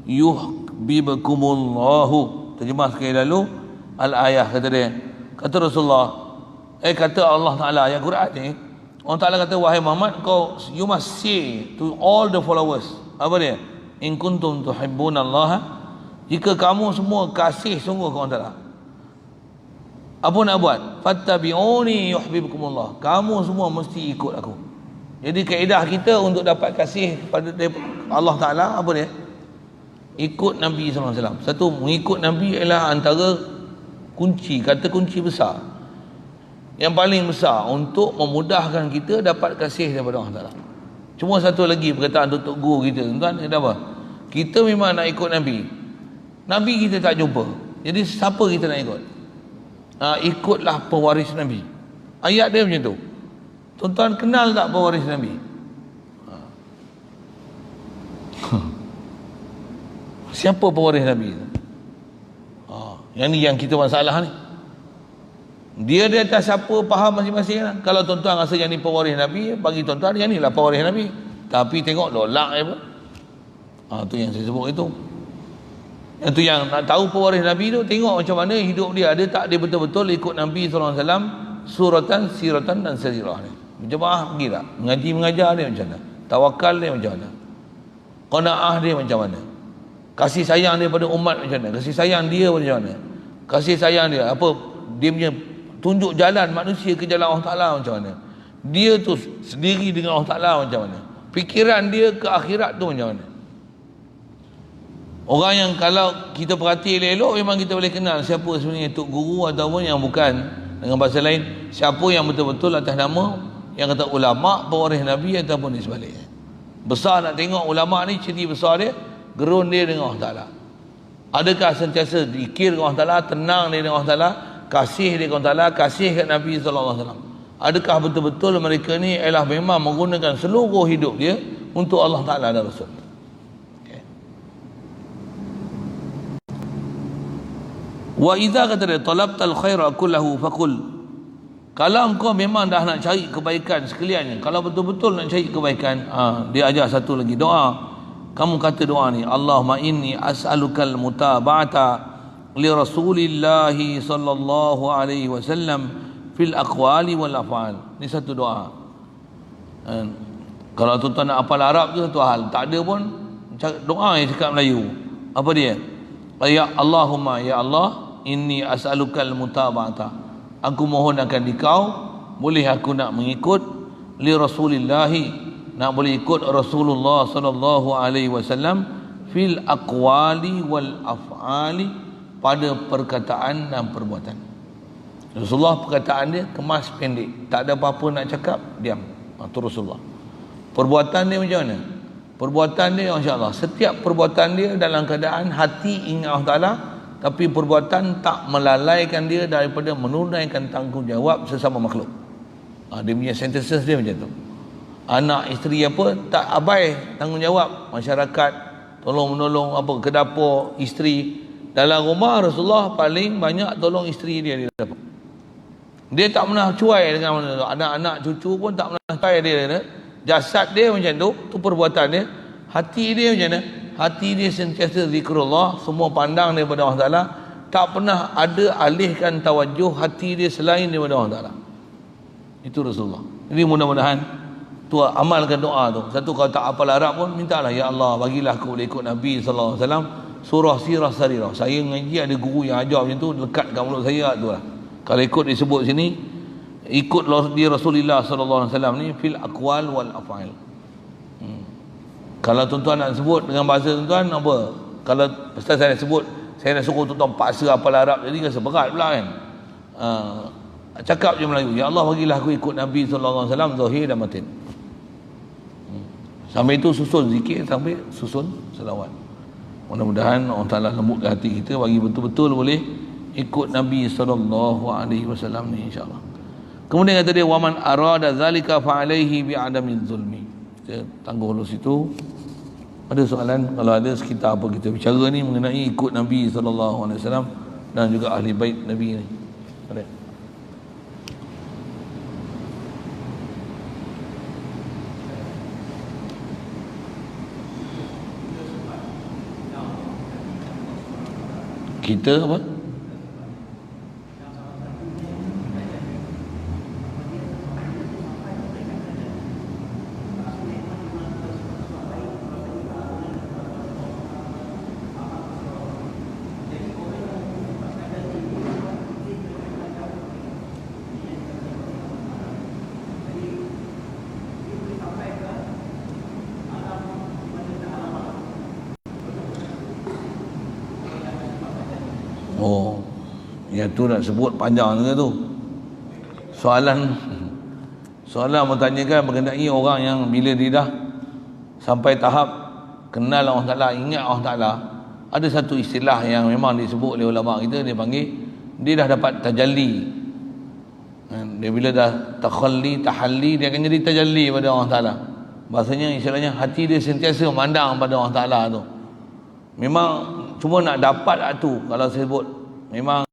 yuhibbukumullahu. Terjemah sekali lalu al-ayah, kata dia, kata Rasulullah, kata Allah Ta'ala, ayat Quran ni, Allah Ta'ala kata, wahai Muhammad, you must say to all the followers, apa dia? In kuntum tuhibbunallaha, jika kamu semua kasih sungguh ke Allah Ta'ala, apa nak buat? Fattabi'uni yuhibbukumullah, kamu semua mesti ikut aku. Jadi kaedah kita untuk dapat kasih pada Allah Ta'ala, apa dia? Ikut Nabi SAW. Satu, mengikut Nabi ialah antara kunci, kata kunci besar, yang paling besar untuk memudahkan kita dapat kasih daripada Allah Ta'ala. Cuma satu lagi perkataan untuk guru kita, tuan-tuan, kata apa? Kita memang nak ikut Nabi, Nabi kita tak jumpa, jadi siapa kita nak ikut? Ikutlah pewaris Nabi. Ayat dia macam tu. Tuan-tuan kenal tak pewaris Nabi? Siapa pewaris Nabi? Yang ni yang kita masalah ni. Dia di atas siapa faham masing-masing lah. Kalau tuan-tuan rasa yang ni pewaris Nabi, bagi tuan-tuan yang ni lah pewaris Nabi. Tapi tengok lolak apa. Tu yang saya sebut itu. Yang tu yang nak tahu pewaris Nabi tu, tengok macam mana hidup dia. Ada tak dia betul-betul ikut Nabi SAW suratan, siratan dan sarirah ni. Jemaah pergi tak? Mengaji mengajar dia macam mana? Tawakal dia macam mana? Qanaah dia macam mana? Kasih sayang dia pada umat macam mana? Kasih sayang dia macam mana? Kasih sayang dia apa? Dia punya tunjuk jalan manusia ke jalan Allah Ta'ala macam mana? Dia tu sendiri dengan Allah Ta'ala macam mana? Fikiran dia ke akhirat tu macam mana? Orang yang kalau kita perhati elok-elok memang kita boleh kenal siapa sebenarnya tok guru ataupun yang bukan. Dengan bahasa lain, siapa yang betul-betul atas nama yang kata ulama, pewaris Nabi ataupun di sebaliknya. Besar nak tengok ulama ni, ciri besar dia gerun dia dengan Allah Ta'ala. Adakah sentiasa zikir dengan Allah Ta'ala, tenang dia dengan Allah Ta'ala, kasih dia dengan Allah Ta'ala, kasih kat Nabi SAW. Adakah betul-betul mereka ni ialah memang menggunakan seluruh hidup dia untuk Allah Ta'ala dan Rasul. Wa idza kata dia talabtal khaira kullahu faqul, kalau engkau memang dah nak cari kebaikan sekaliannya, kalau betul-betul nak cari kebaikan, dia ajar satu lagi doa. Kamu kata doa ni, Allahumma inni as'alukal mutaba'ata li Rasulillah sallallahu alaihi wasallam fil aqwali wal af'al. Ni satu doa. Kalau tuan-tuan nak hafal Arab tu satu hal, tak ada pun doa yang cakap Melayu. Apa dia? Ya Allahumma, ya Allah, inni as'alukal mutaba'ata, aku mohon akan dikau, boleh aku nak mengikut li Rasulillah, nak boleh ikut Rasulullah sallallahu alaihi wasallam fil aqwali wal af'ali, pada perkataan dan perbuatan. Rasulullah perkataan dia kemas pendek, tak ada apa-apa nak cakap, diam. Itu Rasulullah. Perbuatan dia macam mana? Perbuatan dia masya-Allah, setiap perbuatan dia dalam keadaan hati ingat Allah Ta'ala, tapi perbuatan tak melalaikan dia daripada menunaikan tanggungjawab sesama makhluk. Dia punya sentences dia macam tu. Anak, isteri apa, tak abai tanggungjawab masyarakat, tolong menolong apa ke dapur isteri. Dalam rumah Rasulullah paling banyak tolong isteri dia dapat. Dia tak pernah cuai dengan anak-anak cucu pun, tak pernah cuai dia. Jasad dia macam tu perbuatan dia. Hati dia macam mana? Hati dia sentiasa zikrullah, semua pandang daripada Allah Ta'ala, tak pernah ada alihkan tawajuh hati dia selain daripada Allah Ta'ala. Itu Rasulullah. Jadi mudah-mudahan tu amalkan doa tu. Satu, kalau tak hafal Arab pun, mintalah, ya Allah bagilah aku boleh ikut Nabi SAW surah Sirah Sarirah. Saya ngaji ada guru yang ajar macam tu, lekat kat mulut saya tu lah. Kalau ikut disebut sini, ikut di Rasulullah SAW ni fil aqwal wal af'al. Kalau tuan-tuan nak sebut dengan bahasa tuan-tuan apa? Kalau pasal saya nak sebut, saya nak suruh tuan-tuan paksa hafal Arab, jadi rasa berat pula kan. Cakap je Melayu, ya Allah bagilah aku ikut Nabi SAW zahir dan batin. Sampai itu susun zikir, sampai susun selawat. Mudah-mudahan Allah Ta'ala lembutkan hati kita bagi betul-betul boleh ikut Nabi SAW ni, insya-Allah. Kemudian kata dia, waman arada zalika fa alaihi bi adamiz zulmi. Kita tangguh dulu situ. Ada soalan? Kalau ada, sekitar apa kita bicara ni mengenai ikut Nabi SAW dan juga ahli bait Nabi ni. Ada? Kita apa? Oh, yang tu nak sebut panjang ke tu. Soalan bertanyakan mengenai orang yang bila dia dah sampai tahap kenal Allah Ta'ala, ingat Allah Ta'ala, ada satu istilah yang memang disebut oleh ulama kita, dia panggil, dia dah dapat tajalli. Dia bila dah tahalli, dia akan jadi tajalli pada Allah Ta'ala. Bahasanya, istilahnya, hati dia sentiasa memandang pada Allah Ta'ala tu. Memang cuma nak dapat tu, kalau saya sebut memang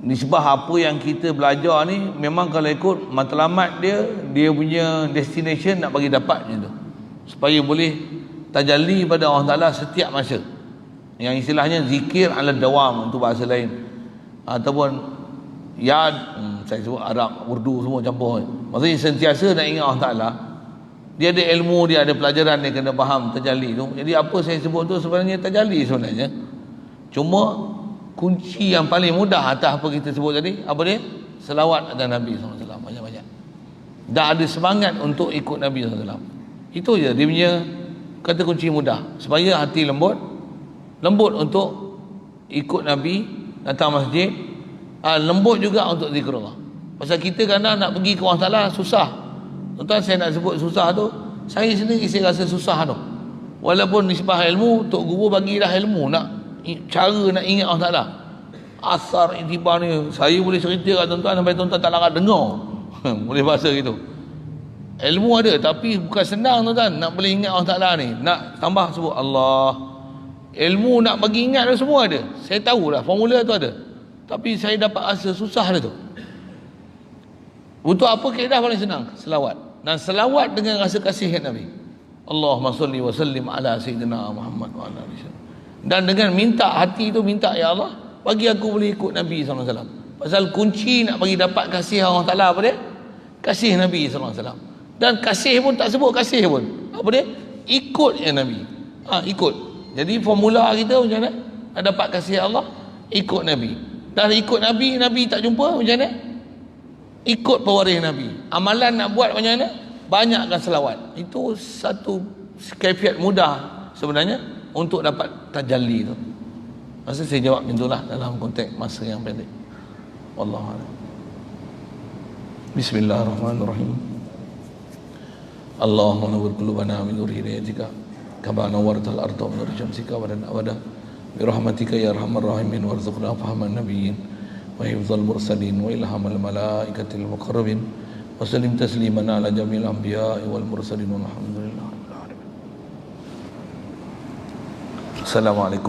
nisbah apa yang kita belajar ni, memang kalau ikut matlamat dia punya destination nak bagi dapat macam tu, supaya boleh tajalli pada Allah Ta'ala setiap masa, yang istilahnya zikir ala dawam, untuk bahasa lain, ataupun Ya, saya sebut Arab, Urdu semua campur. Maksudnya sentiasa nak ingat Allah Ta'ala. Dia ada ilmu, dia ada pelajaran, dia kena faham tajalli tu. Jadi apa saya sebut tu sebenarnya tajalli sebenarnya. Cuma kunci yang paling mudah atas apa kita sebut tadi, apa dia? Selawat atas Nabi SAW banyak-banyak. Dah ada semangat untuk ikut Nabi SAW. Itu je dia punya kata kunci mudah. Supaya hati lembut untuk ikut Nabi, datang masjid, lembut juga untuk zikrullah. Pasal kita kadang nak pergi ke Allah Ta'ala susah. Tuan-tuan, saya nak sebut susah tu, saya sendiri saya rasa susah tu. Walaupun nisbah ilmu, Tok Guru bagilah ilmu, nak cara nak ingat Allah Ta'ala. Asar intibar ni saya boleh cerita kat tuan-tuan sampai tuan-tuan tak larat dengar. Boleh bahasa gitu. Ilmu ada, tapi bukan senang tuan-tuan nak boleh ingat Allah Ta'ala ni. Nak tambah sebut Allah. Ilmu nak bagi ingat tu semua ada. Saya tahulah formula tu ada. Tapi saya dapat rasa susah dia tu. Untuk apa kaedah paling senang? Selawat. Dan selawat dengan rasa kasih Nabi. Allahumma salli wa sallim ala sayyidina Muhammad wa ala alihi. Dan dengan minta hati tu, minta ya Allah, bagi aku boleh ikut Nabi SAW. Pasal kunci nak bagi dapat kasih Allah Ta'ala apa dia? Kasih Nabi SAW. Dan kasih pun tak sebut kasih pun. Apa dia? Ikut ya Nabi. Ikut. Jadi formula kita macam mana? Nak dapat kasih Allah, ikut Nabi. Dan ikut Nabi, Nabi tak jumpa macam mana? Ikut pewaris Nabi. Amalan nak buat macam mana? Banyakkan selawat. Itu satu kaifiat mudah sebenarnya untuk dapat tajalli tu. Masa saya jawab macam itulah dalam konteks masa yang pendek. Wallahu a'lam. Bismillahirrahmanirrahim. Allahumma nawwir qulubana min nuri hidayatika kama nawwartal arda min nuri syamsika wa lana abada bi rahmatika ya arhamar rahimin warzuqna fahman nabiyyin wa hifdzal mursalin wa ilhamal malaikatil muqarrabin wa sallim tasliman ala jamil anbiya'i wal mursalin walhamdulillahi rabbil alamin. Assalamualaikum.